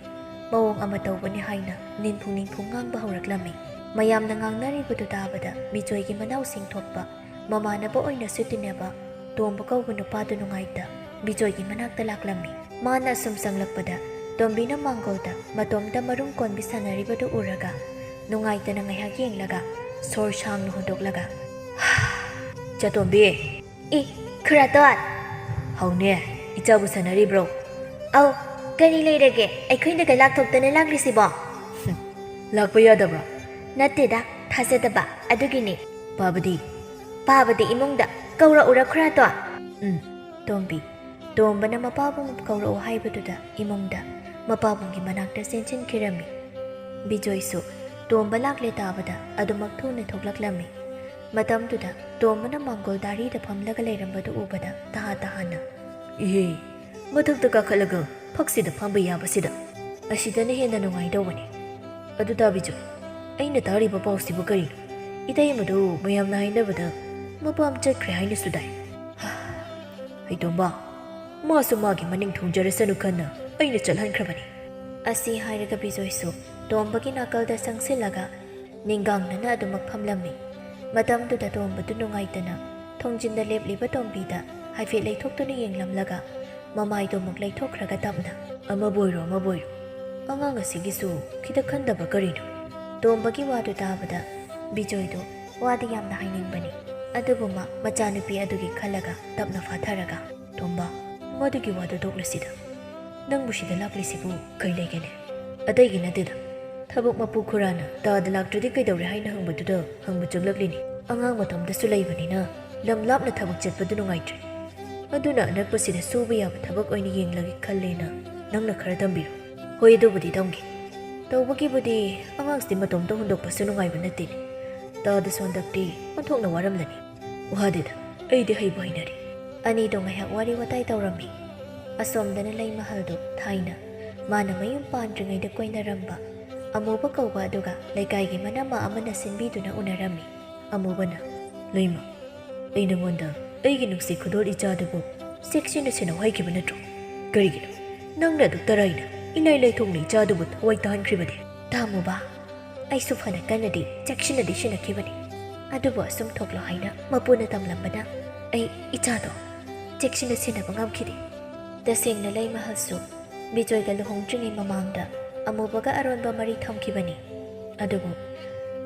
ꯃꯑꯣꯡ ꯑꯃ ꯇꯧꯕꯅꯤ ꯍꯥꯏꯅ ꯅꯤꯟꯐꯨ ꯉꯥꯡꯕ ꯍꯧꯔꯛꯂꯝꯃꯤ ꯃꯌꯥꯝꯅ ꯉꯥꯡꯅꯔꯤꯕꯗꯨ ꯇꯥꯕꯗ ꯕꯤꯖꯣꯏꯒꯤ ꯃꯅꯥꯎ ꯁꯤꯡꯊꯣꯛꯄ ꯃꯃꯥꯟꯅꯕ ꯑꯣꯏꯅꯁꯨ ꯇꯤꯟꯅꯕ ꯇꯣꯝꯕ ꯀꯧꯕ ꯅꯨꯄꯥꯗꯨ ꯅꯨꯡꯉꯥꯏꯇ ꯕꯤꯖꯣꯏꯒꯤ ꯃꯅꯥꯛꯇ ꯂꯥꯛꯂꯝꯃꯤ ꯃꯥꯅ ꯑꯁꯨꯝ ꯆꯪꯂꯛꯄꯗ ꯇꯣꯝꯕꯤꯅ ꯃꯥꯡꯒꯣꯜꯗ ꯃꯇꯣꯝꯇ ꯃꯔꯨꯝ ꯀꯣꯟꯕꯤ ꯁꯥꯟꯅꯔꯤꯕꯗꯨ ꯎꯔꯒ ꯅꯨꯡꯉꯥꯏꯇꯅ ꯉꯥꯏꯍꯥꯛ ꯌꯦꯡꯂꯒ ꯁꯣꯔ ꯁꯥꯡꯅ ꯍꯣꯟꯗꯣꯛꯂꯒ ꯆꯇꯣꯝꯕꯤ ꯈꯨꯔꯥꯇꯣꯟ ꯍꯧꯅꯦ ꯏꯆꯥꯕꯨ ꯁꯥꯟꯅꯔꯤꯕ꯭ꯔꯣ ꯑꯧ ꯀꯔꯤ ꯂꯩꯔꯒꯦ ꯑꯩꯈꯣꯏꯅꯒ ꯂꯥꯛꯊꯣꯛꯇꯅ ꯂꯥꯛꯂꯤꯁꯤꯕꯣ ꯂꯥꯛꯄ ꯌꯥꯗꯕ꯭ꯔꯥ ꯅꯠꯇꯦꯗ ꯊꯥꯖꯗꯕ ꯑꯗꯨꯒꯤꯅꯤ ꯄꯥꯕꯗꯤ ꯏꯃꯨꯡꯗ ꯀꯧꯔꯛꯎꯔ ꯈꯨꯔꯥꯇꯣꯟ ꯇꯣꯝꯕꯤ ꯇꯣꯝꯕꯅ ꯃꯄꯥꯕꯨꯡ ꯀꯧꯔꯛꯎ ꯍꯥꯏꯕꯗꯨꯗ ꯏꯃꯨꯡꯗ ꯃꯄꯥꯕꯨꯡꯒꯤ ꯃꯅꯥꯛꯇ ꯆꯦꯟꯁꯤꯟꯈꯤꯔꯝꯃꯤ ꯕꯤꯖꯣꯏꯁꯨ ꯇꯣꯝꯕ ꯂꯥꯛꯂꯦ ꯇꯥꯕꯗ ꯑꯗꯨꯃꯛ ꯊꯨꯅ ꯊꯣꯛꯂꯛꯂꯝꯃꯤ ꯃꯇꯝꯗꯨꯗ ꯇꯣꯝꯕꯅ ꯃꯥꯡꯒꯣꯜ ꯗꯥꯔꯤꯗ ꯐꯝꯂꯒ ꯂꯩꯔꯝꯕꯗꯨ ꯎꯕꯗ ꯇꯍꯥꯅ ꯏꯍꯦ ꯃꯊꯛꯇ ꯀꯥꯈꯠꯂꯒ ꯐꯛꯁꯤꯗ ꯐꯝꯕ ꯌꯥꯕꯁꯤꯗ ꯑꯁꯤꯗꯅ ꯍꯦꯟꯅ ꯅꯨꯡꯉꯥꯏꯗꯧꯕꯅꯤ ꯑꯗꯨ ꯇꯥꯕꯤꯖꯣꯏ ꯑꯩꯅ ꯇꯥꯔꯤꯕ ꯄꯥꯎꯁꯤꯕꯨ ꯀꯔꯤꯅꯣ ꯏꯇꯩꯃꯗꯨ ꯃꯌꯥꯝꯅ ꯍꯥꯏꯅꯕꯗ ꯃꯄꯥꯝ ꯆꯠꯈ꯭ꯔꯦ ꯍꯥꯏꯅꯁꯨ ꯇꯥꯏ ꯍꯩꯇꯣꯝꯕ ꯃꯥꯁꯨ ꯃꯥꯒꯤ ꯃꯅꯤꯡ ꯊꯨꯡꯖꯔꯁꯅꯨ ꯈꯟꯅ ꯑꯩꯅ ꯆꯠꯍꯟꯈ꯭ꯔꯕꯅꯤ ꯑꯁꯤ ꯍꯥꯏꯔꯒ ꯕꯤꯖꯣꯏꯁꯨ ꯇꯣꯝꯕꯒꯤ ꯅꯥꯀꯜꯗ ꯆꯪꯁꯤꯜꯂꯒ ꯅꯤꯡꯒꯥꯡꯅꯅ ꯑꯗꯨꯃꯛ ꯐꯝꯂꯝꯃꯤ ꯃꯇꯝꯗꯨꯗ ꯇꯣꯝꯕꯗꯨ ꯅꯨꯡꯉꯥꯏꯇꯅ ꯊꯣꯡꯖꯤꯟꯗ ꯂꯦꯞꯂꯤꯕ ꯇꯣꯝꯕꯤꯗ ꯍꯥꯏꯐꯦꯠ ꯂꯩꯊꯣꯛꯇꯨꯅ ꯌꯦꯡꯂꯝꯂꯒ ꯃꯃꯥꯏꯗꯨ ꯑꯃꯨꯛ ꯂꯩꯊꯣꯛꯈ꯭ꯔꯒ ꯇꯞꯅ ꯑꯃꯕꯨ ꯑꯣꯏꯔꯣ ꯑꯉꯥꯡ ꯑꯁꯤꯒꯤꯁꯨ ꯈꯤꯇ ꯈꯟꯗꯕ ꯀꯔꯤꯅꯣ ꯇꯣꯝꯕꯒꯤ ꯋꯥꯗꯨ ꯇꯥꯕꯗ ꯕꯤꯖꯣꯏꯗꯨ ꯋꯥꯗꯤ ꯌꯥꯝꯅ ꯍꯥꯏꯅꯤꯡꯕꯅꯤ ꯑꯗꯨꯕꯨ ꯃꯆꯥꯅꯨꯄꯤ ꯑꯗꯨꯒꯤ ꯈꯜꯂꯒ ꯇꯞꯅ ꯐꯥꯊꯔꯒ ꯇꯣꯝꯕ ꯃꯗꯨꯒꯤ ꯋꯥꯗꯨ ꯇꯣꯛꯂꯁꯤꯗ ꯅꯪꯕꯨ ꯁꯤꯗ ꯂꯥꯛꯂꯤꯁꯤꯕꯨ ꯀꯩ ꯂꯩꯒꯦꯅꯦ ꯑꯇꯩꯒꯤ ꯅꯠꯇꯦꯗ ꯊꯕꯛ ꯃꯄꯨ ꯈꯨꯔꯥꯅ ꯇꯥꯗ ꯂꯥꯛꯇ꯭ꯔꯗꯤ ꯀꯩꯗꯧꯔꯦ ꯍꯥꯏꯅ ꯍꯪꯕꯗꯨꯗ ꯍꯪꯕ ꯆꯪꯂꯛꯂꯤꯅꯤ ꯑꯉꯥꯡ ꯃꯇꯝꯗꯁꯨ ꯂꯩꯕꯅꯤꯅ ꯂꯝ ꯂꯥꯞꯅ ꯊꯕꯛ ꯆꯠꯄꯗꯨ ꯅꯨꯡꯉꯥꯏꯇ꯭ꯔꯦ ꯑꯗꯨꯅ ꯑꯅꯛꯄꯁꯤꯗ ꯁꯨꯕ ꯌꯥꯕ ꯊꯕꯛ ꯑꯣꯏꯅ ꯌꯦꯡꯂꯒꯦ ꯈꯜꯂꯦꯅ ꯅꯪꯅ ꯈꯔ ꯇꯝꯕꯤꯔꯣ ꯍꯣꯏ ꯑꯗꯨꯕꯨꯗꯤ ꯇꯝꯒꯦ ꯇꯧꯕꯒꯤꯕꯨꯗꯤ ꯑꯉꯥꯡꯁꯤꯗꯤ ꯃꯇꯣꯝꯇ ꯍꯨꯟꯗꯣꯛꯄꯁꯨ ꯅꯨꯡꯉꯥꯏꯕ ꯅꯠꯇꯦꯅꯦ ꯇꯥꯗꯁꯨ ꯍꯟꯗꯛꯇꯤ ꯑꯣꯟꯊꯣꯛꯅ ꯋꯥꯔꯝꯂꯅꯤ ꯋꯥꯗꯦꯗ ꯑꯩꯗꯤ ꯍꯩꯕꯨ ꯍꯩꯅꯔꯤ ꯑꯅꯤꯗꯣ ꯉꯥꯏꯍꯥꯛ ꯋꯥꯔꯤ ꯋꯥꯇꯥꯏ ꯇꯧꯔꯝꯃꯤ ꯑꯁꯣꯝꯗꯅ ꯂꯩ ꯃꯍꯜꯗꯨ ꯊꯥꯏꯅ ꯃꯥꯅ ꯃꯌꯨꯝ ꯄꯥꯟꯗ꯭ꯔꯤꯉꯩꯗ ꯀꯣꯏꯅꯔꯝꯕ ꯑꯃꯨꯕ ꯀꯧꯕ ꯑꯗꯨꯒ ꯂꯩꯀꯥꯏꯒꯤ ꯃꯅꯝꯃ ꯑꯃꯅ ꯁꯤꯟꯕꯤꯗꯨꯅ ꯎꯅꯔꯝꯃꯤ ꯑꯃꯨꯕꯅ ꯂꯩꯃ ꯑꯩ ꯅꯉꯣꯟꯗ ꯑꯩꯒꯤ ꯅꯨꯡꯁꯤ ꯈꯨꯗꯣꯜ ꯏꯆꯥꯗꯨꯕꯨ ꯆꯦꯛꯁꯤꯟꯅ ꯁꯦꯟꯅꯧ ꯍꯥꯏꯈꯤꯕ ꯅꯠꯇ꯭ꯔꯣ ꯀꯔꯤꯒꯤꯅꯣ ꯅꯪꯅ ꯑꯗꯨꯛ ꯇꯔꯥꯏꯅ ꯏꯂꯥꯏ ꯂꯥꯏꯊꯣꯛꯅ ꯏꯆꯥꯗꯨꯕꯨ ꯊꯋꯥꯏ ꯇꯥꯍꯟꯈ꯭ꯔꯤꯕꯗꯤ ꯇꯥꯃꯨꯕ ꯑꯩꯁꯨ ꯐꯅ ꯀꯟꯅꯗꯤ ꯆꯦꯛꯁꯤꯟꯅꯗꯤ ꯁꯦꯟꯅꯈꯤꯕꯅꯤ ꯑꯗꯨꯕꯨ ꯑꯁꯨꯝ ꯊꯣꯛꯂꯣ ꯍꯥꯏꯅ ꯃꯄꯨꯅ ꯇꯝꯂꯝꯕꯅ ꯑꯩ ꯏꯆꯥꯗꯣ ꯆꯦꯛꯁꯤꯟꯅ ꯁꯦꯟꯅꯕ ꯉꯝꯈꯤꯗꯦ ꯇꯁꯦꯡꯅ ꯂꯩ ꯃꯍꯜꯁꯨ ꯕꯤꯖꯣꯏꯒ ꯂꯨꯍꯣꯡꯗ꯭ꯔꯤꯉꯩ ꯃꯃꯥꯡꯗ ꯑꯃꯨꯕꯒ ꯑꯔꯣꯟꯕ ꯃꯔꯤ ꯊꯝꯈꯤꯕꯅꯤ ꯑꯗꯨꯕꯨ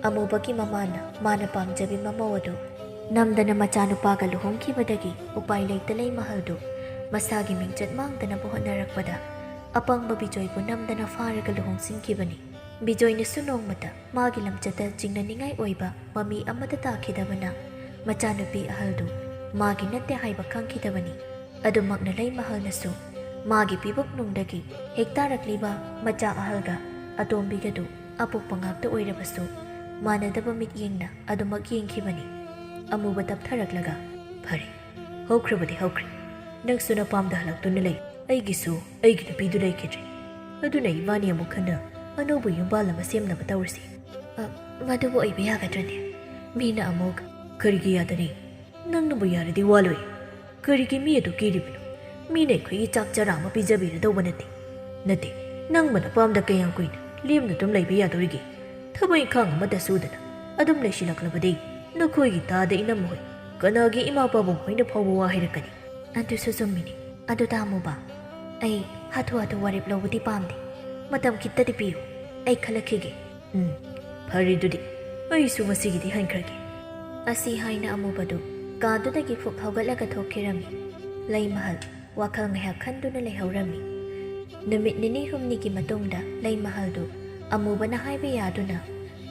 ꯑꯃꯨꯕꯒꯤ ꯃꯃꯥꯅ ꯃꯥꯅ ꯄꯥꯝꯖꯕꯤ ꯃꯃꯧ ꯑꯗꯨ ꯅꯝꯗꯅ ꯃꯆꯥꯅꯨꯄꯥꯒ ꯂꯨꯍꯣꯡꯈꯤꯕꯗꯒꯤ ꯎꯄꯥꯏ ꯂꯩꯇ ꯂꯩ ꯃꯍꯜꯗꯨ ꯃꯁꯥꯒꯤ ꯃꯤꯡꯆꯠ ꯃꯥꯡꯗꯅꯕ ꯍꯣꯠꯅꯔꯛꯄꯗ ꯑꯄꯪꯕ ꯕꯤꯖꯣꯏꯕꯨ ꯅꯝꯗꯅ ꯐꯥꯔꯒ ꯂꯨꯍꯣꯡꯁꯤꯟꯈꯤꯕꯅꯤ ꯕꯤꯖꯣꯏꯅꯁꯨ ꯅꯣꯡꯃꯇ ꯃꯥꯒꯤ ꯂꯝꯆꯠꯇ ꯆꯤꯡꯅꯅꯤꯡꯉꯥꯏ ꯑꯣꯏꯕ ꯃꯃꯤ ꯑꯃꯠꯇ ꯇꯥꯈꯤꯗꯕꯅ ꯃꯆꯥꯅꯨꯄꯤ ꯑꯍꯜꯗꯨ ꯃꯥꯒꯤ ꯅꯠꯇꯦ ꯍꯥꯏꯕ ꯈꯪꯈꯤꯗꯕꯅꯤ ꯑꯗꯨꯃꯛꯅ ꯂꯩ ꯃꯍꯜꯅꯁꯨ ꯃꯥꯒꯤ ꯄꯤꯕꯨꯛꯅꯨꯡꯗꯒꯤ ꯍꯦꯛ ꯇꯥꯔꯛꯂꯤꯕ ꯃꯆꯥ ꯑꯍꯜꯒ ꯑꯇꯣꯝꯕꯤꯒꯗꯨ ꯑꯄꯣꯛꯄ ꯉꯥꯛꯇ ꯑꯣꯏꯔꯕꯁꯨ ꯃꯥꯟꯅꯗꯕ ꯃꯤꯠꯌꯦꯡꯅ ꯑꯗꯨꯃꯛ ꯌꯦꯡꯈꯤꯕꯅꯤ ꯑꯃꯨꯕ ꯇꯞꯊꯔꯛꯂꯒ ꯐꯔꯦ ꯍꯧꯈ꯭ꯔꯕꯗꯤ ꯍꯧꯈ꯭ꯔꯦ ꯅꯪꯁꯨ ꯅꯄꯥꯝꯗ ꯍꯜꯂꯛꯇꯨꯅ ꯂꯩ ꯑꯩꯒꯤꯁꯨ ꯑꯩꯒꯤ ꯅꯨꯄꯤꯗꯨ ꯂꯩꯈꯤꯗ꯭ꯔꯦ ꯑꯗꯨꯅ ꯏꯕꯥꯅꯤ ꯑꯃꯨꯛ ꯍꯟꯅ ꯑꯅꯧꯕ ꯌꯨꯝꯕꯥꯜ ꯑꯃ ꯁꯦꯝꯅꯕ ꯇꯧꯔꯁꯤ ꯃꯗꯨꯕꯨ ꯑꯣꯏꯕ ꯌꯥꯒꯗ꯭ꯔꯅꯦ ꯃꯤꯅ ꯑꯃꯨꯛ ꯀꯔꯤꯒꯤ ꯌꯥꯗꯅꯤ ꯅꯪꯅꯕꯨ ꯌꯥꯔꯗꯤ ꯋꯥꯂꯣꯏ ꯀꯔꯤꯒꯤ ꯃꯤ ꯑꯗꯨ ꯀꯤꯔꯤꯕꯅꯣ ꯃꯤꯅ ꯑꯩꯈꯣꯏꯒꯤ ꯆꯥꯛ ꯆꯔꯥ ꯑꯃ ꯄꯤꯖꯕꯤꯔꯗꯧꯕ ꯅꯠꯇꯦ ꯅꯪ ꯃꯅꯄꯥꯝꯗ ꯀꯌꯥꯝ ꯀꯨꯏꯅ ꯂꯦꯝꯅ ꯑꯗꯨꯝ ꯂꯩꯕ ꯌꯥꯗꯣꯔꯤꯒꯦ ꯊꯕꯛ ꯏꯪꯈꯥꯡ ꯑꯃꯗ ꯁꯨꯗꯅ ꯑꯗꯨꯝ ꯂꯩꯁꯤꯜꯂꯛꯂꯕꯗꯤ ꯅꯈꯣꯏꯒꯤ ꯇꯥꯗ ꯏꯅꯝꯃꯍꯣꯏ ꯀꯅꯥꯒꯤ ꯏꯃꯥ ꯄꯥꯕꯨꯡ ꯍꯣꯏꯅ ꯐꯥꯎꯕ ꯋꯥ ꯍꯥꯏꯔꯛꯀꯅꯤ ꯑꯗꯨꯁꯨ ꯆꯨꯝꯃꯤꯅꯤ ꯑꯗꯨꯗ ꯑꯃꯨꯕ ꯑꯩ ꯍꯥꯊꯨ ꯋꯥꯔꯦꯞ ꯂꯧꯕꯗꯤ ꯄꯥꯝꯗꯦ ꯃꯇꯝ ꯈꯤꯇꯗꯤ ꯄꯤꯌꯨ ꯑꯩ ꯈꯜꯂꯛꯈꯤꯒꯦ ꯐꯔꯦꯗꯨꯗꯤ ꯑꯩꯁꯨ ꯉꯁꯤꯒꯤꯗꯤ ꯍꯟꯈ꯭ꯔꯒꯦ ꯑꯁꯤ ꯍꯥꯏꯅ ꯑꯃꯨꯕꯗꯨ ꯀꯥꯗꯨꯗꯒꯤ ꯐꯨꯛ ꯍꯧꯒꯠꯂꯒ ꯊꯣꯛꯈꯤꯔꯝꯃꯤ ꯂꯩꯃꯍꯜ ꯋꯥꯈꯜ ꯉꯥꯏꯍꯥꯛ ꯈꯟꯗꯨꯅ ꯂꯩꯍꯧꯔꯝꯃꯤ ꯅꯨꯃꯤꯠ ꯅꯤꯅꯤ ꯍꯨꯝꯅꯤꯒꯤ ꯃꯇꯨꯡꯗ ꯂꯩꯃꯍꯜꯗꯨ ꯑꯃꯨꯕꯅ ꯍꯥꯏꯕ ꯌꯥꯗꯨꯅ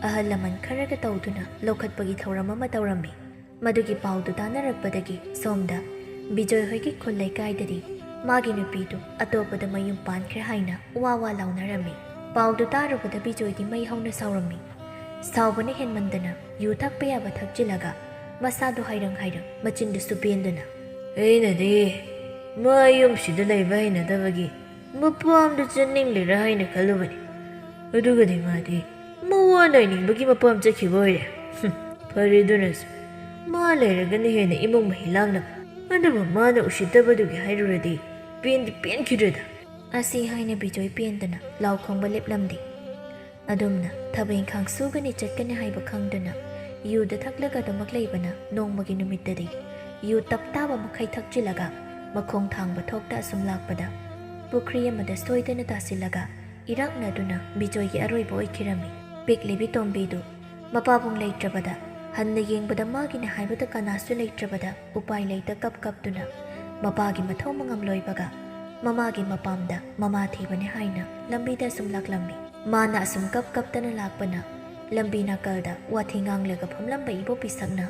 ꯑꯍꯜ ꯂꯃꯟ ꯈꯔꯒ ꯇꯧꯗꯨꯅ ꯂꯧꯈꯠꯄꯒꯤ ꯊꯧꯔꯝ ꯑꯃ ꯇꯧꯔꯝꯃꯤ ꯃꯗꯨꯒꯤ ꯄꯥꯎꯗꯨ ꯇꯥꯅꯔꯛꯄꯗꯒꯤ ꯁꯣꯝꯗ ꯕꯤꯖꯣꯏ ꯍꯣꯏꯒꯤ ꯈꯨꯜ ꯂꯩꯀꯥꯏꯗꯗꯤ ꯃꯥꯒꯤ ꯅꯨꯄꯤꯗꯨ ꯑꯇꯣꯞꯄꯗ ꯃꯌꯨꯝ ꯄꯥꯟꯈ꯭ꯔꯦ ꯍꯥꯏꯅ ꯋꯥ ꯂꯥꯎꯅꯔꯝꯃꯤ ꯄꯥꯎꯗꯨ ꯇꯥꯔꯨꯕꯗ ꯕꯤꯖꯣꯏꯗꯤ ꯃꯩ ꯍꯧꯅ ꯁꯥꯎꯔꯝꯃꯤ ꯁꯥꯎꯕꯅ ꯍꯦꯟꯃꯟꯗꯅ ꯌꯨ ꯊꯛꯄ ꯌꯥꯕ ꯊꯛꯆꯤꯜꯂꯒ ꯃꯁꯥꯗꯨ ꯍꯥꯏꯔꯪ ꯃꯆꯤꯟꯗꯨꯁꯨ ꯄꯦꯟꯗꯨꯅ ꯑꯩꯅꯗꯤ ꯃꯥ ꯌꯨꯝꯁꯤꯗ ꯂꯩꯕ ꯍꯩꯅꯗꯕꯒꯤ ꯃꯄꯥꯝꯗ ꯆꯠꯅꯤꯡꯂꯤꯔꯥ ꯍꯥꯏꯅ ꯈꯜꯂꯨꯕꯅꯤ ꯑꯗꯨꯒꯗꯤ ꯃꯥꯗꯤ ꯃꯋꯥ ꯂꯩꯅꯤꯡꯕꯒꯤ ꯃꯄꯥꯝ ꯆꯠꯈꯤꯕ ꯑꯣꯏꯔꯦ ꯐꯔꯦ ꯑꯗꯨꯅꯁꯨ ꯃꯥ ꯂꯩꯔꯒꯅ ꯍꯦꯟꯅ ꯏꯃꯨꯡ ꯃꯍꯤ ꯂꯥꯡꯅꯕ ꯑꯗꯨꯕꯨ ꯃꯥꯅ ꯎꯁꯤꯠꯇꯕꯗꯨꯒꯤ ꯍꯥꯏꯔꯨꯔꯗꯤ ꯄꯦꯟꯈꯤꯗ꯭ꯔꯦꯗ ꯑꯁꯤ ꯍꯥꯏꯅ ꯕꯤꯖꯣꯏ ꯄꯦꯟꯗꯅ ꯂꯥꯎ ꯈꯣꯡꯕ ꯂꯦꯞꯂꯝꯗꯦ ꯑꯗꯨꯝꯅ ꯊꯕꯛ ꯏꯪꯈꯥꯡ ꯁꯨꯒꯅꯤ ꯆꯠꯀꯅꯤ ꯍꯥꯏꯕ ꯈꯪꯗꯨꯅ ꯌꯨꯗ ꯊꯛꯂꯒ ꯑꯗꯨꯃꯛ ꯂꯩꯕꯅ ꯅꯣꯡꯃꯒꯤ ꯅꯨꯃꯤꯠꯇꯗꯤ ꯌꯨ ꯇꯞꯇꯥꯕ ꯃꯈꯩ ꯊꯛꯆꯤꯜꯂꯒ ꯃꯈꯣꯡ ꯊꯥꯡꯕ ꯊꯣꯛꯇ ꯑꯁꯨꯝ ꯂꯥꯛꯄꯗ ꯄꯨꯈ꯭ꯔꯤ ꯑꯃꯗ ꯁꯣꯏꯗꯅ ꯇꯥꯁꯤꯜꯂꯒ ꯏꯔꯥꯛꯅꯗꯨꯅ ꯕꯤꯖꯣꯏꯒꯤ ꯑꯔꯣꯏꯕ ꯑꯣꯏꯈꯤꯔꯝꯃꯤ ꯄꯤꯛꯂꯤꯕꯤ ꯇꯣꯝꯕꯤꯗꯨ ꯃꯄꯥꯕꯨꯡ ꯂꯩꯇ꯭ꯔꯕꯗ ꯍꯟꯅ ꯌꯦꯡꯕꯗ ꯃꯥꯒꯤꯅ ꯍꯥꯏꯕꯗ ꯀꯅꯥꯁꯨ ꯂꯩꯇ꯭ꯔꯕꯗ ꯎꯄꯥꯏ ꯂꯩꯇ ꯀꯞꯇꯨꯅ ꯃꯄꯥꯒꯤ ꯃꯊꯧ ꯃꯉꯝ ꯂꯣꯏꯕꯒ ꯃꯃꯥꯒꯤ ꯃꯄꯥꯝꯗ ꯃꯃꯥ ꯊꯤꯕꯅꯤ ꯍꯥꯏꯅ ꯂꯝꯕꯤꯗ ꯑꯁꯨꯝ ꯂꯥꯛꯂꯝꯃꯤ ꯃꯥꯅ ꯑꯁꯨꯝ ꯀꯞꯇꯅ ꯂꯥꯛꯄꯅ ꯂꯝꯕꯤ ꯅꯥꯀꯜꯗ ꯋꯥꯊꯤ ꯉꯥꯡꯂꯒ ꯐꯝꯂꯝꯕ ꯏꯕꯣꯄꯤꯁꯛꯅ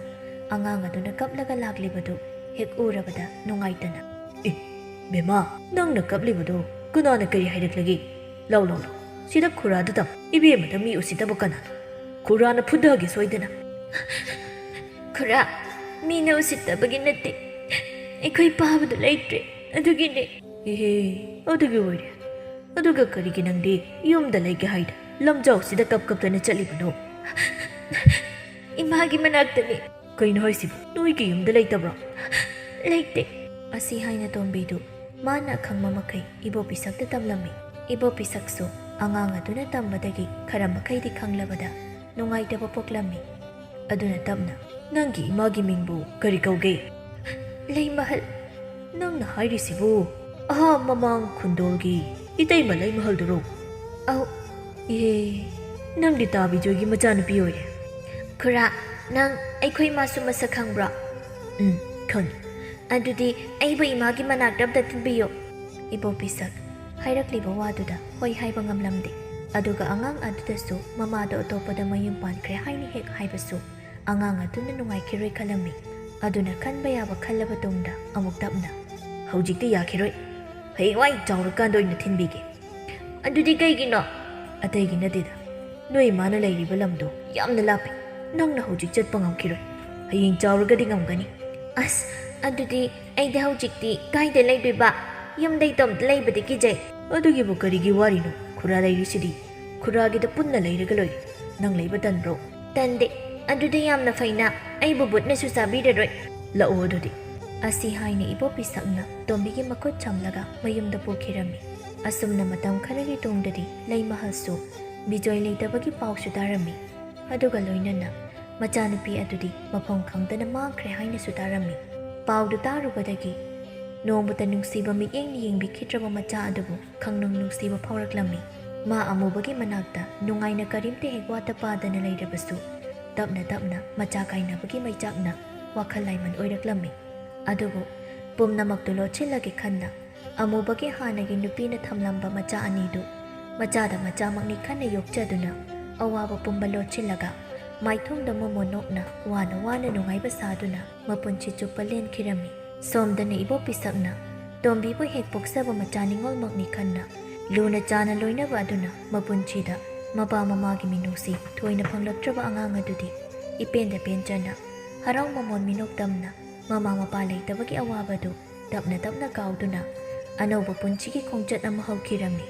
ꯑꯉꯥꯡ ꯑꯗꯨꯅ ꯀꯞꯂꯒ ꯂꯥꯛꯂꯤꯕꯗꯨ ꯍꯦꯛ ꯎꯔꯕꯗ ꯅꯨꯡꯉꯥꯏꯇꯅ ꯕꯦꯃꯥ ꯅꯪꯅ ꯀꯞꯂꯤꯕꯗꯣ ꯀꯅꯥꯅ ꯀꯔꯤ ꯍꯥꯏꯔꯛꯂꯒꯦ ꯂꯥꯎ ꯁꯤꯗ ꯈꯨꯔꯥꯗꯨꯗ ꯏꯕꯦꯝꯃꯗ ꯃꯤ ꯎꯁꯤꯠꯇꯕ ꯀꯅꯥꯅꯣ ꯈꯨꯔꯥꯅ ꯐꯨꯗꯒꯦ ꯁꯣꯏꯗꯅ ꯈꯨꯔꯥ ꯃꯤꯅ ꯎꯁꯤꯠꯇꯕꯒꯤ ꯅꯠꯇꯦ ꯑꯩꯈꯣꯏ ꯄꯥꯕꯗꯨ ꯂꯩꯇ꯭ꯔꯦ ꯑꯗꯨꯒꯤꯅꯦ ꯏꯍꯦ ꯑꯗꯨꯒꯤ ꯑꯣꯏꯔꯦ ꯑꯗꯨꯒ ꯀꯔꯤꯒꯤ ꯅꯪꯗꯤ ꯌꯨꯝꯗ ꯂꯩꯒꯦ ꯍꯥꯏꯗ ꯂꯝꯖꯥꯎꯁꯤꯗ ꯀꯞꯇꯅ ꯆꯠꯂꯤꯕꯅꯣ ꯏꯃꯥꯒꯤ ꯃꯅꯥꯛꯇꯅꯤ ꯀꯩꯅꯣ ꯍꯥꯏꯁꯤꯕꯨ ꯅꯣꯏꯒꯤ ꯌꯨꯝꯗ ꯂꯩꯇꯕ꯭ꯔꯣ ꯂꯩꯇꯦ ꯑꯁꯤ ꯍꯥꯏꯅ ꯇꯣꯝꯕꯤꯗꯨ ꯃꯥꯅ ꯑꯈꯪꯕ ꯃꯈꯩ ꯏꯕꯣꯄꯤꯁꯛꯇ ꯇꯝꯂꯝꯃꯤ ꯏꯕꯣꯄꯤꯁꯛꯁꯨ ꯑꯉꯥꯡ ꯑꯗꯨꯅ ꯇꯝꯕꯗꯒꯤ ꯈꯔ ꯃꯈꯩꯗꯤ ꯈꯪꯂꯕꯗ ꯅꯨꯡꯉꯥꯏꯇꯕ ꯄꯣꯛꯂꯝꯃꯤ ꯑꯗꯨꯅ ꯇꯞꯅ ꯅꯪꯒꯤ ꯏꯃꯥꯒꯤ ꯃꯤꯡꯕꯨ ꯀꯔꯤ ꯀꯧꯒꯦ ꯂꯩꯃꯍꯜ ꯅꯪꯅ ꯍꯥꯏꯔꯤꯁꯤꯕꯨ ꯃꯃꯥꯡ ꯈꯨꯟꯗꯣꯜꯒꯤ ꯏꯇꯩꯃ ꯂꯩꯃꯍꯜꯗꯨꯔꯣ ꯑꯧ ꯏꯍꯦ ꯅꯪꯗꯤ ꯇꯥꯕꯤꯖꯣꯏꯒꯤ ꯃꯆꯥꯅꯨꯄꯤ ꯑꯣꯏꯔꯦ ꯈꯨꯔꯥ ꯅꯪ ꯑꯩꯈꯣꯏ ꯏꯃꯥꯁꯨ ꯃꯁꯛ ꯈꯪꯕ꯭ꯔꯣ ꯈꯪꯉꯤ ꯑꯗꯨꯗꯤ ꯑꯩꯕꯨ ꯏꯃꯥꯒꯤ ꯃꯅꯥꯛꯇ ꯑꯝꯇ ꯊꯤꯟꯕꯤꯌꯨ ꯏꯕꯣꯄꯤꯁꯛ ꯍꯥꯏꯔꯛꯂꯤꯕ ꯋꯥꯗꯨꯗ ꯍꯣꯏ ꯍꯥꯏꯕ ꯉꯝꯂꯝꯗꯦ ꯑꯗꯨꯒ ꯑꯉꯥꯡ ꯑꯗꯨꯗꯁꯨ ꯃꯃꯥꯗꯣ ꯑꯇꯣꯞꯄꯗ ꯃꯌꯨꯝ ꯄꯥꯟꯈ꯭ꯔꯦ ꯍꯥꯏꯅ ꯍꯦꯛ ꯍꯥꯏꯕꯁꯨ ꯑꯉꯥꯡ ꯑꯗꯨꯅ ꯅꯨꯡꯉꯥꯏꯈꯤꯔꯣꯏ ꯈꯜꯂꯝꯃꯤ ꯑꯗꯨꯅ ꯈꯟꯕ ꯌꯥꯕ ꯈꯜꯂꯕ ꯇꯨꯡꯗ ꯑꯃꯨꯛ ꯇꯞꯅ ꯍꯧꯖꯤꯛꯇꯤ ꯌꯥꯈꯤꯔꯣꯏ ꯍꯌꯦꯡꯋꯥꯏ ꯆꯥꯎꯔꯀꯥꯟꯗ ꯑꯣꯏꯅ ꯊꯤꯟꯕꯤꯒꯦ ꯑꯗꯨꯗꯤ ꯀꯩꯒꯤꯅꯣ ꯑꯇꯩꯒꯤ ꯅꯠꯇꯦꯗ ꯅꯣꯏ ꯏꯃꯥꯅ ꯂꯩꯔꯤꯕ ꯂꯝꯗꯣ ꯌꯥꯝꯅ ꯂꯥꯞꯄꯤ ꯅꯪꯅ ꯍꯧꯖꯤꯛ ꯆꯠꯄ ꯉꯝꯈꯤꯔꯣꯏ ꯍꯌꯦꯡ ꯆꯥꯎꯔꯒꯗꯤ ꯉꯝꯒꯅꯤ ꯑꯁ ꯑꯗꯨꯗꯤ ꯑꯩꯗꯤ ꯍꯧꯖꯤꯛꯇꯤ ꯀꯥꯏꯗ ꯂꯩꯗꯣꯏꯕ ꯌꯨꯝꯗ ꯏꯇꯣꯝꯇ ꯂꯩꯕꯗꯤ ꯀꯤꯖꯩ ꯑꯗꯨꯒꯤꯕꯨ ꯀꯔꯤꯒꯤ ꯋꯥꯔꯤꯅꯣ ꯈꯨꯔꯥ ꯂꯩꯔꯤꯁꯤꯗꯤ ꯈꯨꯔꯥꯒꯤꯗ ꯄꯨꯟꯅ ꯂꯩꯔꯒ ꯂꯣꯏꯔꯦ ꯅꯪ ꯂꯩꯕ ꯇꯟꯕ꯭ꯔꯣ ꯇꯟꯗꯦ ꯑꯗꯨꯗꯤ ꯌꯥꯝꯅ ꯐꯩꯅ ꯑꯩꯕꯨ ꯕꯨꯠꯅꯁꯨ ꯆꯥꯕꯤꯔꯔꯣꯏ ꯂꯥꯛꯑꯣ ꯑꯗꯨꯗꯤ ꯑꯁꯤ ꯍꯥꯏꯅ ꯏꯕꯣꯄꯤꯁꯛꯅ ꯇꯣꯝꯕꯤꯒꯤ ꯃꯈꯨꯠ ꯁꯝꯂꯒ ꯃꯌꯨꯝꯗ ꯄꯨꯈꯤꯔꯝꯃꯤ ꯑꯁꯨꯝꯅ ꯃꯇꯝ ꯈꯔꯒꯤ ꯇꯨꯡꯗꯗꯤ ꯂꯩꯃꯍꯜꯁꯨ ꯕꯤꯖꯣꯏ ꯂꯩꯇꯕꯒꯤ ꯄꯥꯎꯁꯨ ꯇꯥꯔꯝꯃꯤ ꯑꯗꯨꯒ ꯂꯣꯏꯅꯅ ꯃꯆꯥꯅꯨꯄꯤ ꯑꯗꯨꯗꯤ ꯃꯐꯝ ꯈꯪꯗꯅ ꯃꯥꯡꯈ꯭ꯔꯦ ꯍꯥꯏꯅꯁꯨ ꯇꯥꯔꯝꯃꯤ ꯄꯥꯎꯗꯨ ꯇꯥꯔꯨꯕꯗꯒꯤ ꯅꯣꯡꯃꯇ ꯅꯨꯡꯁꯤꯕ ꯃꯤꯠꯌꯦꯡꯅ ꯌꯦꯡꯕꯤꯈꯤꯗ꯭ꯔꯕ ꯃꯆꯥ ꯑꯗꯨꯕꯨ ꯈꯪꯅꯨꯡ ꯅꯨꯡꯁꯤꯕ ꯐꯥꯎꯔꯛꯂꯝꯃꯤ ꯃꯥ ꯑꯃꯨꯕꯒꯤ ꯃꯅꯥꯛꯇ ꯅꯨꯡꯉꯥꯏꯅ ꯀꯔꯤꯝꯇ ꯍꯦꯛ ꯋꯥꯠꯇ ꯄꯥꯗꯅ ꯂꯩꯔꯕꯁꯨ ꯇꯞꯅ ꯇꯞꯅ ꯃꯆꯥ ꯀꯥꯏꯅꯕꯒꯤ ꯃꯩꯆꯥꯛꯅ ꯋꯥꯈꯜ ꯂꯥꯏꯃꯟ ꯑꯣꯏꯔꯛꯂꯝꯃꯤ ꯑꯗꯨꯕꯨ ꯄꯨꯝꯅꯃꯛꯇꯨ ꯂꯣꯠꯁꯤꯜꯂꯒꯦ ꯈꯟꯅ ꯑꯃꯨꯕꯒꯤ ꯍꯥꯟꯅꯒꯤ ꯅꯨꯄꯤꯅ ꯊꯝꯂꯝꯕ ꯃꯆꯥ ꯑꯅꯤꯗꯨ ꯃꯆꯥꯗ ꯃꯆꯥꯃꯛꯅꯤ ꯈꯟꯅ ꯌꯣꯛꯆꯗꯨꯅ ꯑꯋꯥꯕ ꯄꯨꯝꯕ ꯂꯣꯠꯁꯤꯜꯂꯒ ꯃꯥꯏꯊꯣꯡꯗ ꯃꯣꯃꯣꯟ ꯅꯣꯛꯅ ꯋꯥꯅ ꯅꯨꯡꯉꯥꯏꯕ ꯁꯥꯗꯨꯅ ꯃꯄꯨꯟꯁꯤ ꯆꯨꯞꯄ ꯂꯦꯟꯈꯤꯔꯝꯃꯤ ꯁꯣꯝꯗꯅ ꯏꯕꯣꯄꯤꯁꯛꯅ ꯇꯣꯝꯕꯤꯕꯨ ꯍꯦꯛ ꯄꯣꯛꯆꯕ ꯃꯆꯥ ꯅꯤꯡꯉꯣꯜꯃꯛꯅꯤ ꯈꯟꯅ ꯂꯨꯅ ꯆꯥꯅ ꯂꯣꯏꯅꯕ ꯑꯗꯨꯅ ꯃꯄꯨꯟꯁꯤꯗ ꯃꯄꯥ ꯃꯃꯥꯒꯤ ꯃꯤꯅꯨꯡꯁꯤ ꯊꯣꯏꯅ ꯐꯪꯂꯛꯇ꯭ꯔꯕ ꯑꯉꯥꯡ ꯑꯗꯨꯗꯤ ꯏꯄꯦꯟꯗ ꯄꯦꯟꯖꯅ ꯍꯔꯥꯎ ꯃꯃꯣꯟ ꯃꯤꯅꯣꯛꯇꯝꯅ ꯃꯃꯥ ꯃꯄꯥ ꯂꯩꯇꯕꯒꯤ ꯑꯋꯥꯕꯗꯨ ꯇꯞꯅ ꯇꯞꯅ ꯀꯥꯎꯗꯨꯅ ꯑꯅꯧꯕ ꯄꯨꯟꯁꯤꯒꯤ ꯈꯣꯡꯆꯠ ꯑꯃ ꯍꯧꯈꯤꯔꯝꯃꯤ